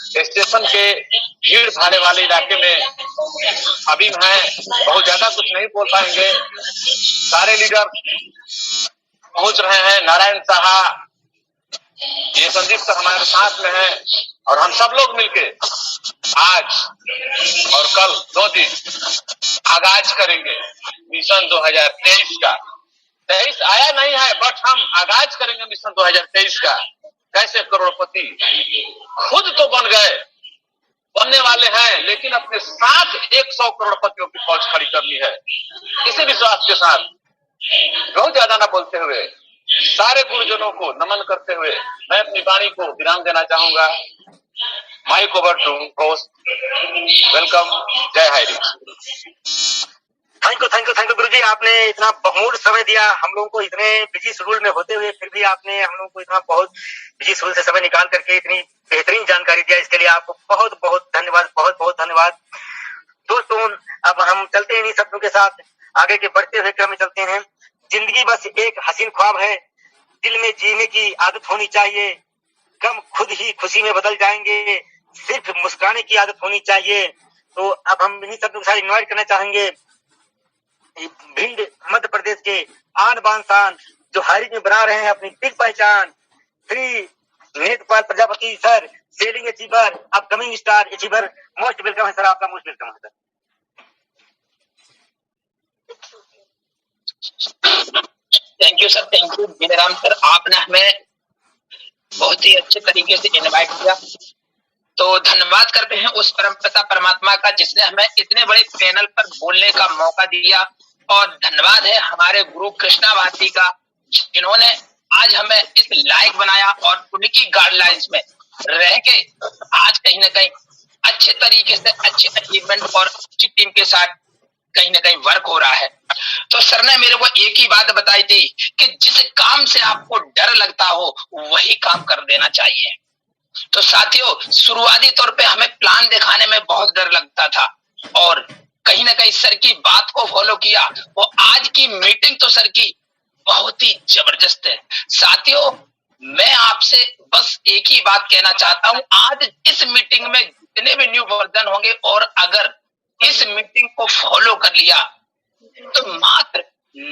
स्टेशन के भीड़ भाड़े वाले इलाके में अभी हैं, बहुत ज्यादा कुछ नहीं बोल पाएंगे। सारे लीडर पहुंच रहे हैं, नारायण साहा, ये संदीप सर हमारे साथ में हैं, और हम सब लोग मिलके आज और कल 2 दिन आगाज करेंगे मिशन 2023 का। 23 आया नहीं है, बट हम आगाज करेंगे मिशन 2023 का। कैसे करोड़पति खुद तो बन गए, बनने वाले हैं, लेकिन अपने साथ 100 करोड़पतियों की फौज खड़ी करनी है। इसी विश्वास के साथ बहुत ज्यादा ना बोलते हुए, सारे गुरुजनों को नमन करते हुए मैं अपनी वाणी को विराम देना चाहूंगा। Mic over to host, welcome, जय हायरी। थैंक यू गुरुजी, आपने इतना बहुमूल्य समय दिया हम लोगों को, इतने बिजी शेड्यूल में होते हुए फिर भी आपने हम लोगों को इतना बहुत बिजी शेड्यूल से समय निकाल करके इतनी बेहतरीन जानकारी दिया। इसके लिए आपको बहुत बहुत धन्यवाद, बहुत बहुत धन्यवाद। दोस्तों, अब हम चलते हैं इन्हीं शब्दों के साथ आगे के बढ़ते हुए क्रम में चलते हैं। जिंदगी बस एक हसीन ख्वाब है, दिल में जीने की आदत होनी चाहिए, गम खुद ही खुशी में बदल जाएंगे, सिर्फ मुस्कुराने की आदत होनी चाहिए। तो अब हम इन्हीं शब्दों के साथ इन्वाइट करना चाहेंगे भिंड मध्य प्रदेश के आन बान शान, जो हारी में बना रहे हैं अपनी बिग पहचान, Shri Netrapal Prajapati sir, selling achiever, upcoming star achiever. Most welcome है सर, आपका मोस्ट वेलकम है sir. Thank you sir, thank you Jileram sir, आपने हमें बहुत ही अच्छे तरीके से इनवाइट किया। तो धन्यवाद करते हैं उस परमपिता परमात्मा का जिसने हमें इतने बड़े पैनल पर बोलने का मौका दिया, और धन्यवाद है हमारे गुरु कृष्णा भारती का जिन्होंने आज हमें इस लायक बनाया, और उनकी गाइडलाइंस में रह के आज कहीं ना कहीं अच्छे तरीके से अच्छे अचीवमेंट और अच्छी टीम के साथ कहीं ना कहीं वर्क हो रहा है। तो सर ने मेरे को एक ही बात बताई थी कि जिस काम से आपको डर लगता हो वही काम कर देना चाहिए। तो साथियों, शुरुआती तौर पे हमें प्लान दिखाने में बहुत डर लगता था, और कहीं ना कहीं सर की बात को फॉलो किया। वो आज की मीटिंग तो सर की बहुत ही जबरदस्त है। साथियों, मैं आपसे बस एक ही बात कहना चाहता हूँ, आज इस मीटिंग में जितने भी न्यू वर्जन होंगे और अगर इस मीटिंग को फॉलो कर लिया तो मात्र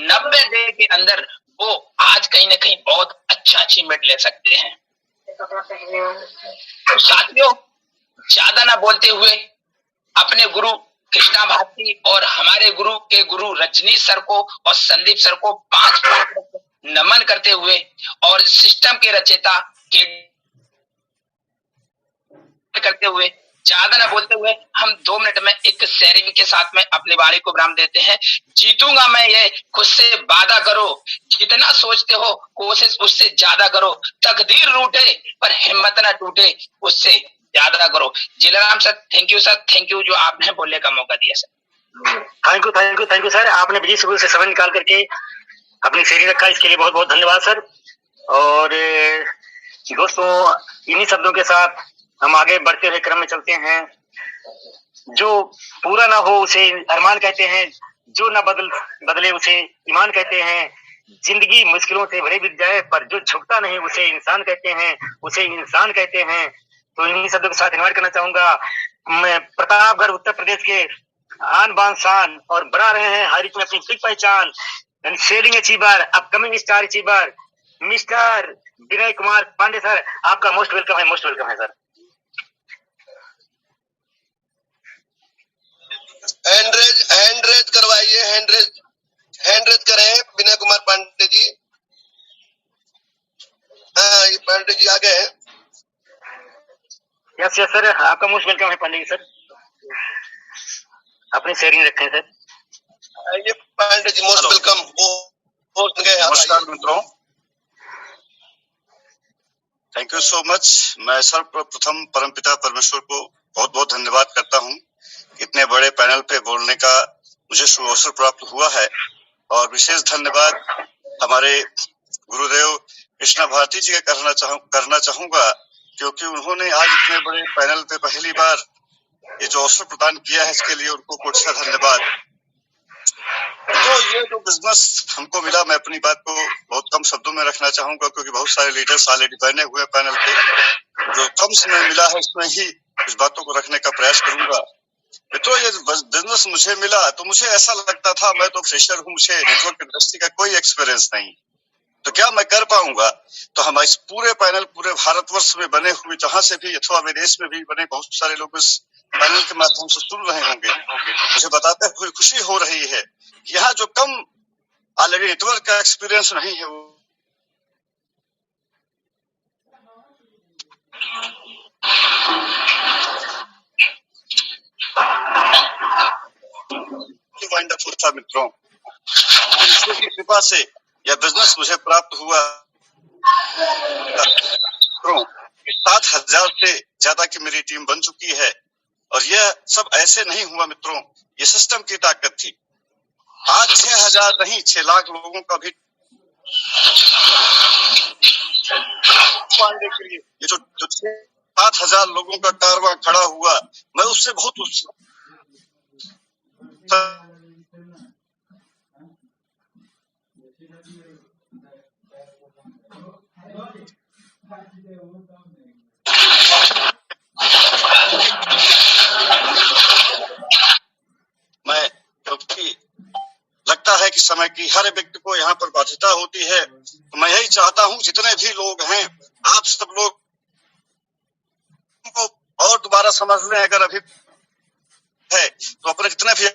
90 डे के अंदर वो आज कहीं ना कहीं बहुत अच्छा अचीवमेंट ले सकते हैं। तो साथियों, ज्यादा ना बोलते हुए अपने गुरु कृष्णा भारती और हमारे गुरु के गुरु रजनीश सर को और संदीप सर को 5 नमन करते हुए और सिस्टम के रचयिता के करते हुए, ज्यादा ना बोलते हुए हम 2 मिनट में एक शेयरिंग के साथ में अपनी वाणी को विराम देते हैं। जीतूंगा मैं ये खुद से वादा करो, जितना सोचते हो कोशिश उससे ज्यादा करो, तकदीर रूठे पर हिम्मत ना टूटे, उससे ज्यादा करो। Jileram sir, thank you sir, thank you जो आपने बोलने का मौका दिया सर। थैंक यू सर, आपने बिजी शेड्यूल से समय निकाल करके अपनी शेयरिंग रखा, इसके लिए बहुत बहुत धन्यवाद सर। और दोस्तों, इन्हीं शब्दों के साथ हम आगे बढ़ते हुए क्रम में चलते हैं। जो पूरा ना हो उसे अरमान कहते हैं, जो ना बदले उसे ईमान कहते हैं। जिंदगी मुश्किलों से भरे बीत जाए पर जो झुकता नहीं उसे इंसान कहते हैं, उसे इंसान कहते हैं। तो इन्हीं शब्दों के साथ इन्वाइट करना चाहूंगा मैं प्रतापगढ़ उत्तर प्रदेश के आन बान शान और बना रहे हैं हर में अपनी बिग पहचान, selling achiever, upcoming star achiever, mister Vinay Kumar Pandey sir. आपका मोस्ट वेलकम है, मोस्ट वेलकम है सर। हैंड रेज करवाइए, हैंड रेज करें विनय कुमार पांडे जी। हाँ, ये पांडे जी आ गए हैं। यस सर, आपका मोस्ट वेलकम है पांडे जी सर, अपनी शेयरिंग रखें सर। ये पांडे जी मोस्ट वेलकम। नमस्कार मित्रों, थैंक यू सो मच। मैं सर्वप्रथम परमपिता परमेश्वर को बहुत बहुत धन्यवाद करता हूँ, इतने बड़े पैनल पे बोलने का मुझे अवसर प्राप्त हुआ है। और विशेष धन्यवाद हमारे गुरुदेव कृष्णा भारती जी का करना चाहूंगा, क्योंकि उन्होंने आज इतने बड़े पैनल पे पहली बार ये जो अवसर प्रदान किया है, इसके लिए उनको कोटि धन्यवाद। तो ये जो बिजनेस हमको मिला, मैं अपनी बात को बहुत कम शब्दों में रखना चाहूंगा, क्योंकि बहुत सारे लीडर्स ऑलरेडी बने हुए पैनल पे। जो कम समय मिला है उसमें ही कुछ बातों को रखने का प्रयास करूंगा। तो ये बिजनेस मुझे मिला तो मुझे ऐसा लगता था, मैं तो फ्रेशर हूँ, मुझे नेटवर्क इंडस्ट्री का कोई एक्सपीरियंस नहीं, तो क्या मैं कर पाऊंगा? तो हम इस पूरे पैनल पूरे भारतवर्ष में बने हुए, जहां से भी अथवा विदेश में भी बने बहुत सारे लोग इस पैनल के माध्यम से सुन रहे होंगे। मुझे बताते हुए खुशी हो रही है कि यहाँ जो कम ऑलरेडी नेटवर्क का एक्सपीरियंस नहीं है, वो वंडरफुल था मित्रों। ईश्वर की कृपा से यह बिजनेस मुझे प्राप्त हुआ। 7,000 से ज्यादा की मेरी टीम बन चुकी है, और यह सब ऐसे नहीं हुआ मित्रों, ये सिस्टम की ताकत थी। आज 6,000 नहीं, 6 लाख लोगों का भी पाने के लिए ये जो 7,000 लोगों का कारवां खड़ा हुआ, मैं उससे बहुत मैं, क्योंकि लगता है कि समय की हर व्यक्ति को यहाँ पर बाध्यता होती है, तो मैं यही चाहता हूँ जितने भी लोग हैं, आप सब लोग को और दोबारा समझ लें। अगर अभी है तो अपने जितने भी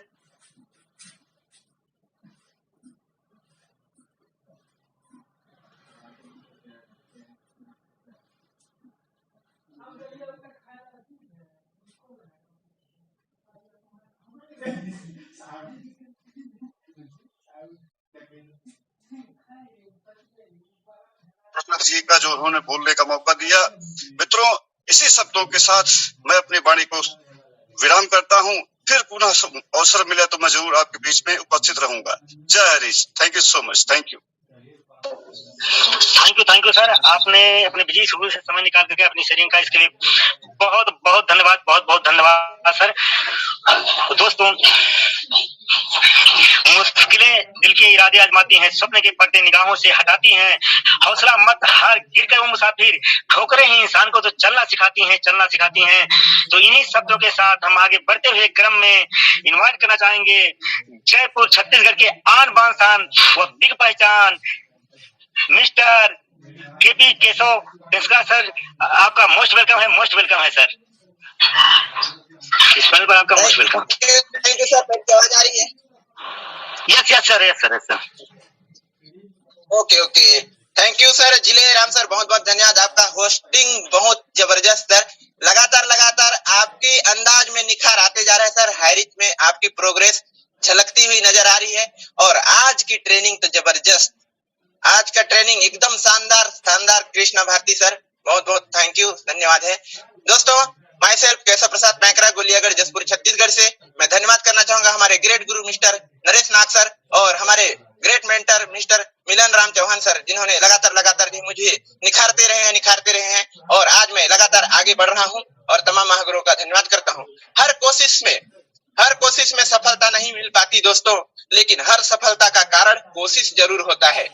जी का जो उन्होंने बोलने का मौका दिया, मित्रों इसी शब्दों के साथ मैं अपनी वाणी को विराम करता हूं। फिर पुनः अवसर मिले तो मैं जरूर आपके बीच में उपस्थित रहूंगा। जय Harish, thank you so much, thank you. Thank you sir, आपने अपने बिजी शेड्यूल से समय निकाल करके अपनी शेयरिंग का, इसके लिए बहुत बहुत धन्यवाद, बहुत बहुत धन्यवाद सर। दोस्तों, मुश्किलें दिल के इरादे आजमाती हैं, स्वप्न के पर्दे निगाहों से हटाती हैं, हौसला मत हार, गिर कर वो मुसाफिर, ठोकरें ही इंसान को तो चलना सिखाती हैं, चलना सिखाती हैं। तो इन्हीं शब्दों के साथ हम आगे बढ़ते हुए क्रम में इनवाइट करना चाहेंगे जयपुर छत्तीसगढ़ के आन बान शान व बिग पहचान मिस्टर केपी केशव पेशका सर, आपका मोस्ट वेलकम है, मोस्ट वेलकम है सर। इस पैनल पर आपका most welcome. Thank you sir. आवाज आ रही है? Yes yes sir, yes sir, yes sir. Okay okay, thank you sir. Jileram sir, बहुत बहुत धन्यवाद। आपका होस्टिंग बहुत जबरदस्त सर। लगातार आपके अंदाज में निखार आते जा रहा है सर। हैरिच में आपकी प्रोग्रेस झलकती हुई नजर आ रही है, और आज की ट्रेनिंग तो जबरदस्त, आज का ट्रेनिंग एकदम शानदार। कृष्णा भारती सर, बहुत बहुत थैंक यू, धन्यवाद है। दोस्तों, माई सेल्फ केशव प्रसाद पैंकरा, गोलियागढ़, जसपुर, छत्तीसगढ़ से मैं धन्यवाद करना चाहूंगा हमारे great guru mister Naresh Nag sir और हमारे ग्रेट मेंटर मिस्टर मिलन राम चौहान सर, जिन्होंने लगातार मुझे निखारते रहे हैं, और आज मैं लगातार आगे बढ़ रहा हूँ, और तमाम महागुरुओं का धन्यवाद करता हूँ। हर कोशिश में सफलता नहीं मिल पाती दोस्तों, लेकिन हर सफलता का कारण कोशिश जरूर होता है।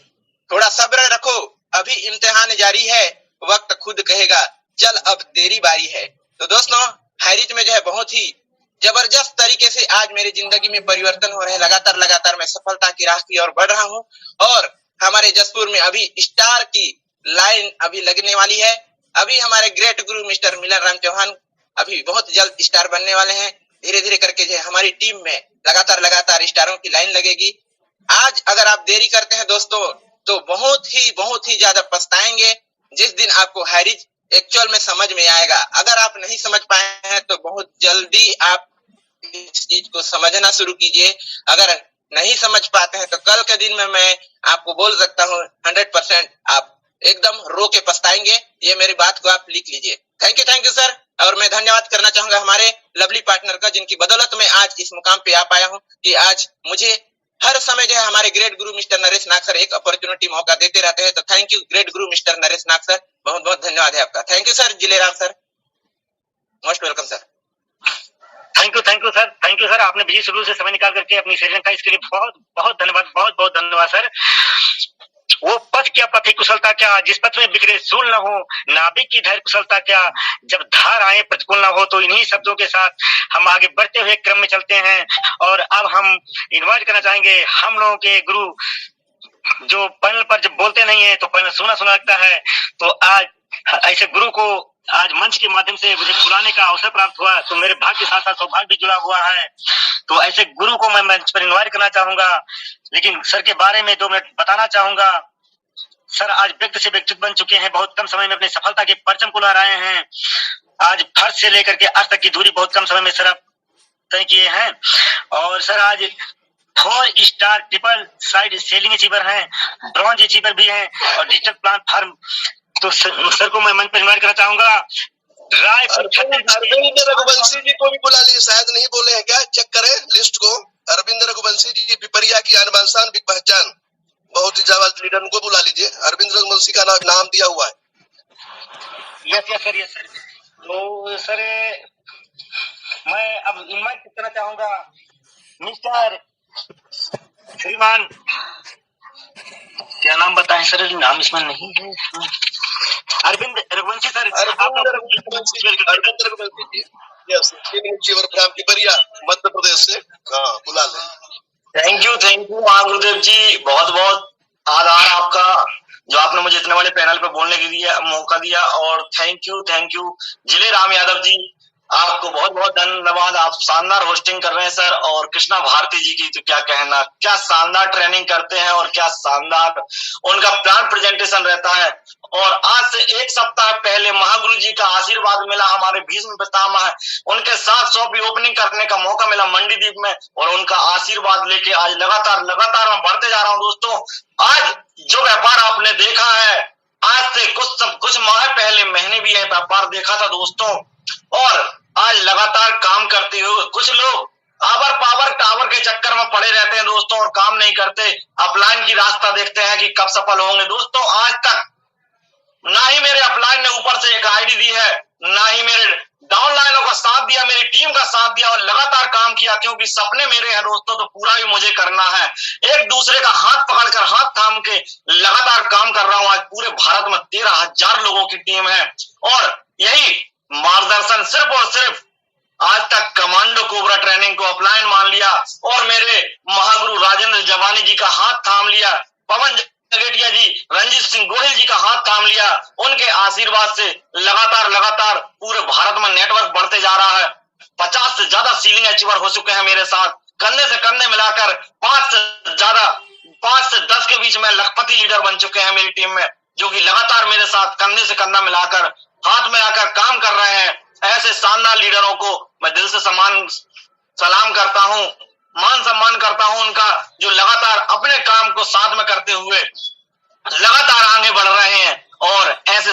थोड़ा सब्र रखो, अभी इम्तिहान जारी है, वक्त खुद कहेगा चल अब तेरी बारी है। तो दोस्तों, हैरिच में जो है बहुत ही जबरदस्त तरीके से आज मेरी जिंदगी में परिवर्तन हो रहे हैं। लगातार मैं सफलता की राह की ओर बढ़ रहा हूँ, और हमारे जसपुर में अभी स्टार की लाइन अभी लगने वाली है। अभी हमारे ग्रेट गुरु मिस्टर मिलन राम चौहान अभी बहुत जल्द स्टार बनने वाले हैं। धीरे करके जो है हमारी टीम में लगातार स्टारों की लाइन लगेगी। आज अगर आप देरी करते हैं दोस्तों, तो बहुत ही ज्यादा पछताएंगे जिस दिन आपको हैरिच एक्चुअल में समझ में आएगा। अगर आप नहीं समझ पाए हैं तो बहुत जल्दी आप इस चीज को समझना शुरू कीजिए। अगर नहीं समझ पाते हैं तो कल के दिन में मैं आपको बोल सकता हूँ 100% आप एकदम रो के पछताएंगे। ये मेरी बात को आप लिख लीजिए। Thank you sir. और मैं धन्यवाद करना चाहूंगा हमारे लवली पार्टनर का, जिनकी बदौलत मैं आज इस मुकाम पे आ पाया हूँ कि आज मुझे हर समय जो है हमारे great guru mister Naresh Nag sir एक अपॉर्चुनिटी मौका देते रहते हैं। तो thank you great guru mister Naresh Nag sir, बहुत धन्यवाद है आपका। Thank you sir. Jileram sir, most welcome sir. Thank you sir, आपने बिजी शेड्यूल से समय निकाल करके अपनी शरीर का इसके लिए बहुत बहुत धन्यवाद सर। वो पथ क्या पथ की कुशलता क्या, जिस पथ में बिखरे सूल न हो, नाभिक की धैर्य कुशलता क्या, जब धार आए प्रतिकूल न हो। तो इन्हीं शब्दों के साथ हम आगे बढ़ते हुए क्रम में चलते हैं और अब हम इन्वाइट करना चाहेंगे हम लोगों के गुरु, जो पैनल पर जब बोलते नहीं है तो पैनल सुना लगता है। तो आज ऐसे गुरु को आज मंच के माध्यम से मुझे बुलाने का अवसर प्राप्त हुआ, तो मेरे भाग्य के साथ साथ सौभाग्य भी जुड़ा हुआ है। तो ऐसे गुरु को मैं मंच पर इन्वाइट करना चाहूंगा, लेकिन सर के बारे में 2 मिनट बताना चाहूंगा। सर आज व्यक्ति से व्यक्तित्व बन चुके हैं, बहुत कम समय में अपनी सफलता के परचम को लहराए हैं। आज फर्श से लेकर के अर्थ तक की दूरी बहुत कम समय में सर आप तय किए हैं। और सर आज 4 star triple side selling achiever हैं, ब्रॉन्ज अचीवर भी हैं और डिजिटल प्लेटफॉर्म। तो सर को मैं मंच पर इन्वाइट करना चाहूंगा। अरविंद रघुवंशी जी को भी बुला लीजिए, शायद नहीं बोले हैं क्या, चेक करें लिस्ट को। अरविंद रघुवंशी जी पिपरिया की आन बान शान बिग पहचान, बहुत ही ज्यादा लीडर, उनको बुला लीजिए। अरविंद रघुवंशी का नाम दिया हुआ है। Yes sir. तो सर मैं अब इन्वाइट करना चाहूंगा मिस्टर श्रीमान, क्या नाम बताएं सर, नाम इसमें नहीं है, अरविंद रघुवंशी सर। अरविंद रघुवंशी जी, यस, पिपरिया मध्य प्रदेश से, हाँ बुला लें। थैंक यू महागुरुदेव जी, बहुत आभार आपका, जो आपने मुझे इतने बड़े पैनल पे बोलने के लिए मौका दिया। और थैंक यू जिले राम यादव जी, आपको बहुत धन्यवाद। आप शानदार होस्टिंग कर रहे हैं सर। और कृष्णा भारती जी की तो क्या कहना, क्या शानदार ट्रेनिंग करते हैं और क्या शानदार उनका प्लान प्रेजेंटेशन रहता है। और आज से 1 सप्ताह पहले महागुरु जी का आशीर्वाद मिला हमारे भीष्म पितामह है, उनके साथ शॉप ओपनिंग करने का मौका मिला मंडीदीप में, और उनका आशीर्वाद लेके आज लगातार मैं बढ़ते जा रहा हूँ। दोस्तों आज जो व्यापार आपने देखा है, आज से कुछ माह पहले मैंने भी यह व्यापार देखा था दोस्तों। और आज लगातार काम करते हुए कुछ लोग पावर टावर के चक्कर में पड़े रहते हैं दोस्तों और काम नहीं करते, अपलाइन की रास्ता देखते हैं कि कब सफल होंगे। दोस्तों आज तक ना ही मेरे अपलाइन ने ऊपर से एक आईडी दी है, ना ही मेरे डाउनलाइनों का साथ दिया, मेरी टीम का साथ दिया, और लगातार काम किया, क्योंकि सपने मेरे हैं दोस्तों, तो पूरा भी मुझे करना है। एक दूसरे का हाथ पकड़कर, हाथ थाम के लगातार काम कर रहा हूं। आज पूरे भारत में 13,000 लोगों की टीम है, और यही मार्गदर्शन सिर्फ और सिर्फ आज तक कमांडो कोबरा ट्रेनिंग को अपलाइन मान लिया और मेरे महागुरु राजेंद्र जवानी जी का हाथ थाम लिया, पवन जगेटिया जी, रंजीत सिंह गोहिल जी का हाथ थाम लिया। उनके आशीर्वाद से लगातार पूरे भारत में नेटवर्क बढ़ते जा रहा है। 50 से ज्यादा सीलिंग अचीवर हो चुके हैं मेरे साथ, कंधे से कंधे मिलाकर 5 से 10 के बीच में लखपति लीडर बन चुके हैं मेरी टीम में, जो कि लगातार मेरे साथ कंधे से कंधा मिलाकर, हाथ में आकर काम कर रहे हैं। ऐसे शानदार लीडरों को मैं दिल से सलाम करता हूं, मान सम्मान करता हूं उनका, जो लगातार अपने काम को साथ में करते हुए लगातार आगे बढ़ रहे हैं। और ऐसे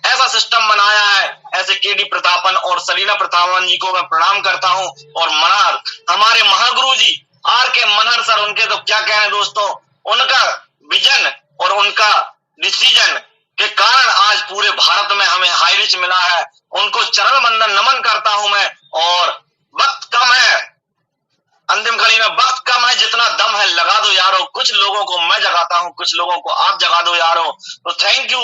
ऐसा सिस्टम बनाया है, ऐसे केडी प्रतापन और सलीना प्रतापन जी को मैं प्रणाम करता हूं। और मनहर, हमारे महागुरु जी RK मनहर सर, उनके तो क्या कहने दोस्तों, उनका विजन और उनका डिसीजन के कारण आज पूरे भारत में हमें हाई रिच मिला है। उनको चरण वंदन नमन करता हूं मैं। और वक्त कम है, अंतिम कड़ी में वक्त कम है, जितना दम है लगा दो यारो। कुछ लोगों को मैं जगाता हूं, कुछ लोगों को आप जगा दो यारो। तो थैंक यू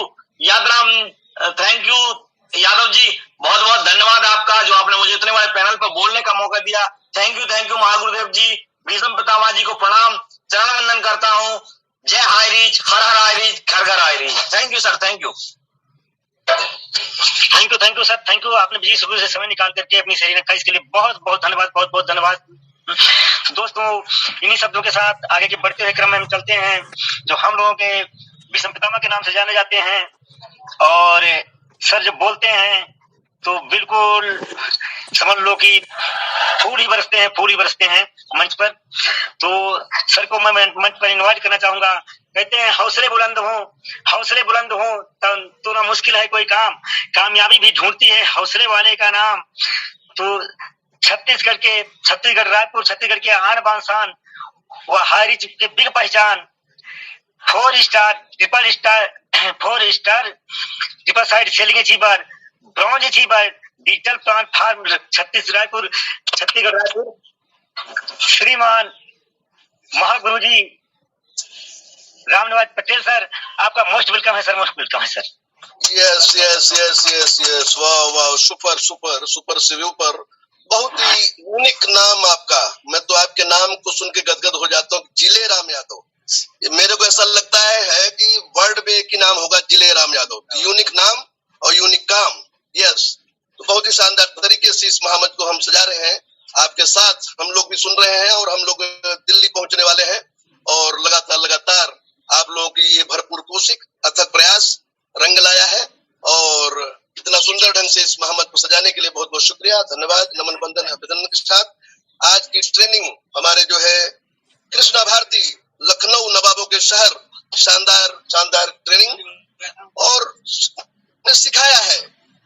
यादव जी, बहुत धन्यवाद आपका, जो आपने मुझे इतने बड़े पैनल पर बोलने का मौका दिया। थैंक यू महागुरुदेव जी, भीष्म पितामह जी को प्रणाम, चरण वंदन करता हूं। जय हाई रीच, हर हाई रीच, घर high reach. Thank you sir, thank you sir, thank you. आपने बिजी शेड्यूल से समय निकाल करके अपनी सही रखा, इसके लिए बहुत धन्यवाद। दोस्तों इन्हीं शब्दों के साथ आगे के बढ़ते हुए क्रम में हम चलते हैं, जो हम लोगों के भीष्म पितामह के नाम से जाने जाते हैं। और सर जब बोलते हैं तो बिल्कुल समझ लो कि फूल ही बरसते हैं मंच पर। तो सर को मैं मंच पर इन्वाइट करना चाहूंगा। कहते हैं हौसले बुलंद हो तो ना मुश्किल है कोई काम, कामयाबी भी ढूंढती है हौसले वाले का नाम। तो छत्तीसगढ़ रायपुर छत्तीसगढ़ के आन बान शान, वह हाई रिच के बिग पहचान, 4 star triple side selling achiever, bronze achiever, digital platform Chhattisgarh Raipur, श्रीमान महागुरु जी रामनिवास पटेल सर, आपका मोस्ट वेलकम है सर, मोस्ट वेलकम है सर। यस वाह वाह, सुपर सुपर सुपर से ऊपर, बहुत ही यूनिक नाम आपका। मैं तो आपके नाम को सुन के गदगद हो जाता हूँ, जिले राम यादव। मेरे को ऐसा लगता है कि वर्ल्ड में एक ही नाम होगा, जिले राम यादव। यूनिक नाम और यूनिक काम। यस, तो बहुत ही शानदार तरीके से इस महामंच को हम सजा रहे हैं। आपके साथ हम लोग भी सुन रहे हैं और हम लोग दिल्ली पहुंचने वाले हैं, और लगातार आप लोगों की ये भरपूर कोशिश, अथक प्रयास रंग लाया है, और इतना सुंदर ढंग से इस महामंच को सजाने के लिए बहुत बहुत शुक्रिया, धन्यवाद, नमन बंदन अभिनंदन के साथ। आज की ट्रेनिंग हमारे जो है कृष्णा भारती, लखनऊ नवाबों के शहर, शानदार ट्रेनिंग, और ने सिखाया है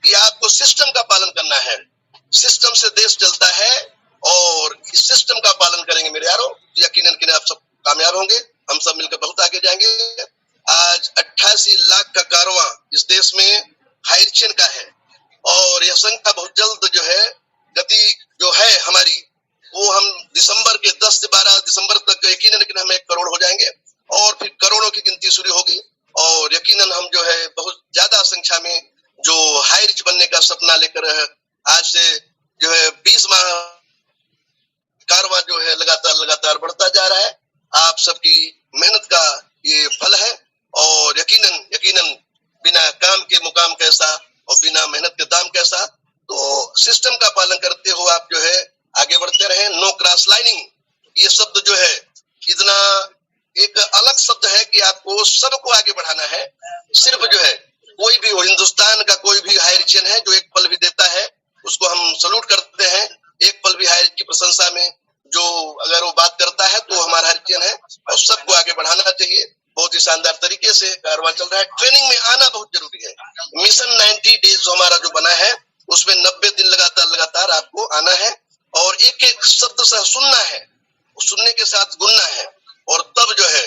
कि आपको सिस्टम का पालन करना है। सिस्टम से देश चलता है, और इस सिस्टम का पालन करेंगे मेरे यारों, यकीनन आप सब कामयाब होंगे। हम सब मिलकर बहुत आगे जाएंगे। आज 88 लाख का कारवां इस देश में हायर चेन का है, और यह संख्या बहुत जल्द जो है, गति जो है हमारी, वो हम दिसंबर के 10 से 12 दिसंबर तक यकीनन हम 1 करोड़ हो जाएंगे, और फिर करोड़ों की गिनती शुरू होगी, और यकीनन हम जो है बहुत ज्यादा संख्या में जो हाई रिच बनने का सपना लेकर आज से जो है 20 माह कारवां जो है लगातार बढ़ता जा रहा है। आप सबकी मेहनत का ये फल है, और यकीनन बिना काम के मुकाम कैसा, और बिना मेहनत के दाम कैसा। तो सिस्टम का पालन करते हुए आप जो है आगे बढ़ते रहे। नो क्रॉस लाइनिंग, ये शब्द जो है इतना एक अलग शब्द है कि आपको सबको आगे बढ़ाना है। सिर्फ जो है कोई भी हो, हिंदुस्तान का कोई भी हायर चेन है जो एक पल भी देता है, उसको हम सलूट करते हैं। एक पल भी हायर की प्रशंसा में जो अगर वो बात करता है तो हमारा हायर चेन है, और सबको आगे बढ़ाना चाहिए। बहुत ही शानदार तरीके से कारवां चल रहा है। ट्रेनिंग में आना बहुत जरूरी है। मिशन 90 डेज जो हमारा जो बना है, उसमें 90 दिन लगातार आपको आना है, और एक एक शब्द से सुनना है, सुनने के साथ गुनना है, और तब जो है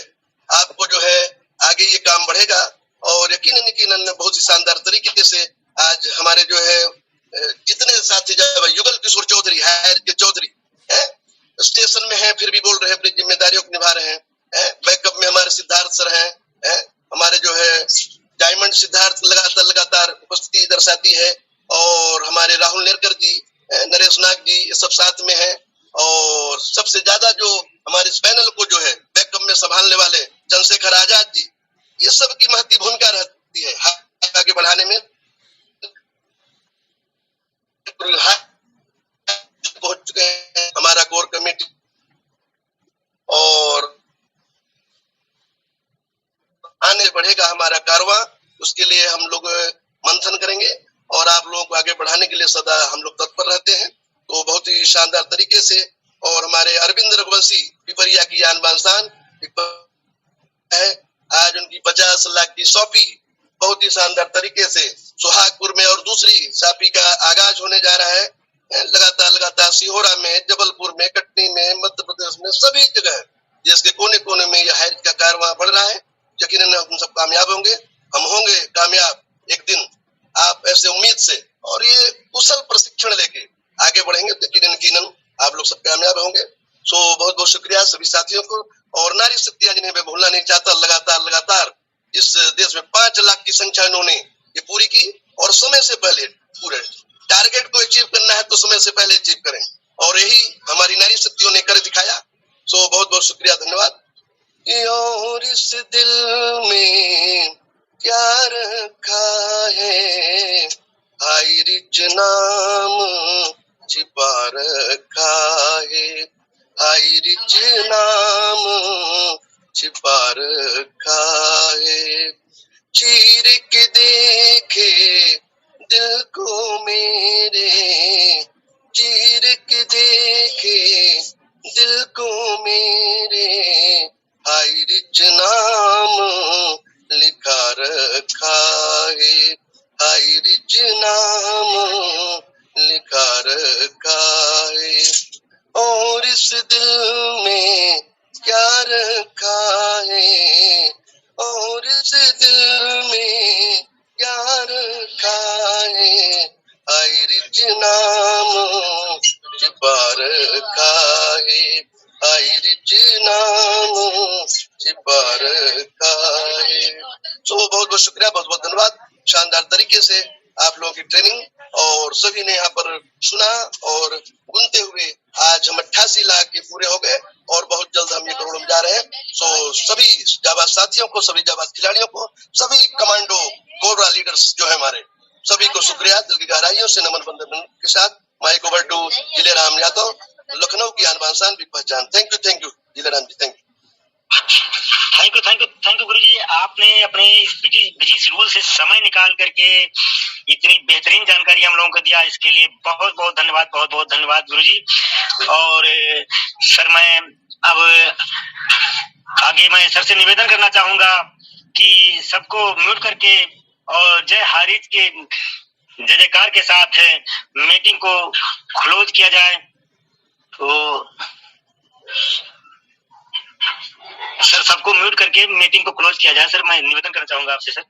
आपको जो है आगे ये काम बढ़ेगा। और यकीनन बहुत ही शानदार तरीके से आज हमारे जो है जितने साथी जब युगल किशोर चौधरी हायर के चौधरी है, स्टेशन में है फिर भी बोल रहे हैं, अपनी जिम्मेदारियों को निभा रहे हैं। बैकअप में हमारे सिद्धार्थ सर हैं, हमारे जो है डायमंड सिद्धार्थ लगातार उपस्थिति दर्शाती है, और हमारे राहुल नेरकर जी, नरेश नाग जी, ये सब साथ में है। और सबसे ज्यादा जो हमारे इस पैनल को जो है बैकअप में संभालने वाले चंद्रशेखर आजाद जी, ये सब की महती भूमिका रहती है आगे बढ़ाने में। पहुंच चुके हैं हमारा कोर कमेटी, और आने बढ़ेगा हमारा कारवां। उसके लिए हम लोग मंथन करेंगे, और आप लोगों को आगे बढ़ाने के लिए सदा हम लोग तत्पर रहते हैं। तो बहुत ही शानदार तरीके से, और हमारे अरविंद रघुवंशी पिपरिया की आन बान शान है, आज उनकी 50 लाख की सौंपी बहुत ही शानदार तरीके से सुहागपुर में, और दूसरी सापी का आगाज होने जा रहा है लगातार सिहोरा में, जबलपुर में, कटनी में, मध्य प्रदेश में, सभी जगह देश के कोने कोने में यह हायर का कारवां बढ़ रहा है। यकीनन हम सब कामयाब होंगे, हम होंगे कामयाब एक दिन, आप ऐसे उम्मीद से और ये कुशल प्रशिक्षण लेके आगे बढ़ेंगे तो यकीनन आप लोग सब कामयाब होंगे। सो बहुत बहुत शुक्रिया सभी साथियों को। और नारी शक्तियां जिन्हें मैं भूलना नहीं चाहता, लगातार इस देश में 5 लाख की संख्या इन्होंने ये पूरी की, और समय से पहले पूरे टारगेट को अचीव करना है तो समय से पहले अचीव करें, और यही हमारी नारी शक्तियों ने कर दिखाया। सो बहुत बहुत शुक्रिया, धन्यवाद। और इस दिल में क्या रखा है, हाय रिच नाम छिपा रखा है, हाय रिच नाम छिपा रखा है। चीर के देखे दिल को मेरे, चीर के देखे दिल को मेरे, हाय रिच नाम लिखा रखा है, हाय रिच नाम लिखा रखा है। और इस दिल में क्या रखा है, और इस दिल में क्या रखा है, हाय रिच खाए आई रिच नाम चिबार खाए। तो बहुत बहुत शुक्रिया, बहुत बहुत धन्यवाद। शानदार तरीके से आप लोगों की ट्रेनिंग और सभी ने यहाँ पर सुना और गुनते हुए आज हम 88 लाख के पूरे हो गए और बहुत जल्द हम ये करोड़ में जा रहे हैं। तो सभी जाबाज साथियों को, सभी जाबाज खिलाड़ियों को, सभी कमांडो कोबरा लीडर्स जो है हमारे, सभी को शुक्रिया दिल की गहराइयों से नमन बंदन के साथ। Mike over to Jileram Yadav, Lucknow की आन बान बिग पहचान। Thank you Jileram ji, thank you. Thank you guru ji. आपने अपने बिजी शेड्यूल से समय निकाल करके इतनी बेहतरीन जानकारी हम लोगों को दिया, इसके लिए बहुत बहुत धन्यवाद गुरु जी। और सर मैं अब आगे मैं सर से निवेदन करना चाहूंगा कि सबको म्यूट करके और जय हारिज के जय जयकार के साथ मीटिंग को क्लोज किया जाए। तो सर सबको म्यूट करके मीटिंग को क्लोज किया जाए। सर मैं निवेदन करना चाहूंगा आपसे सर।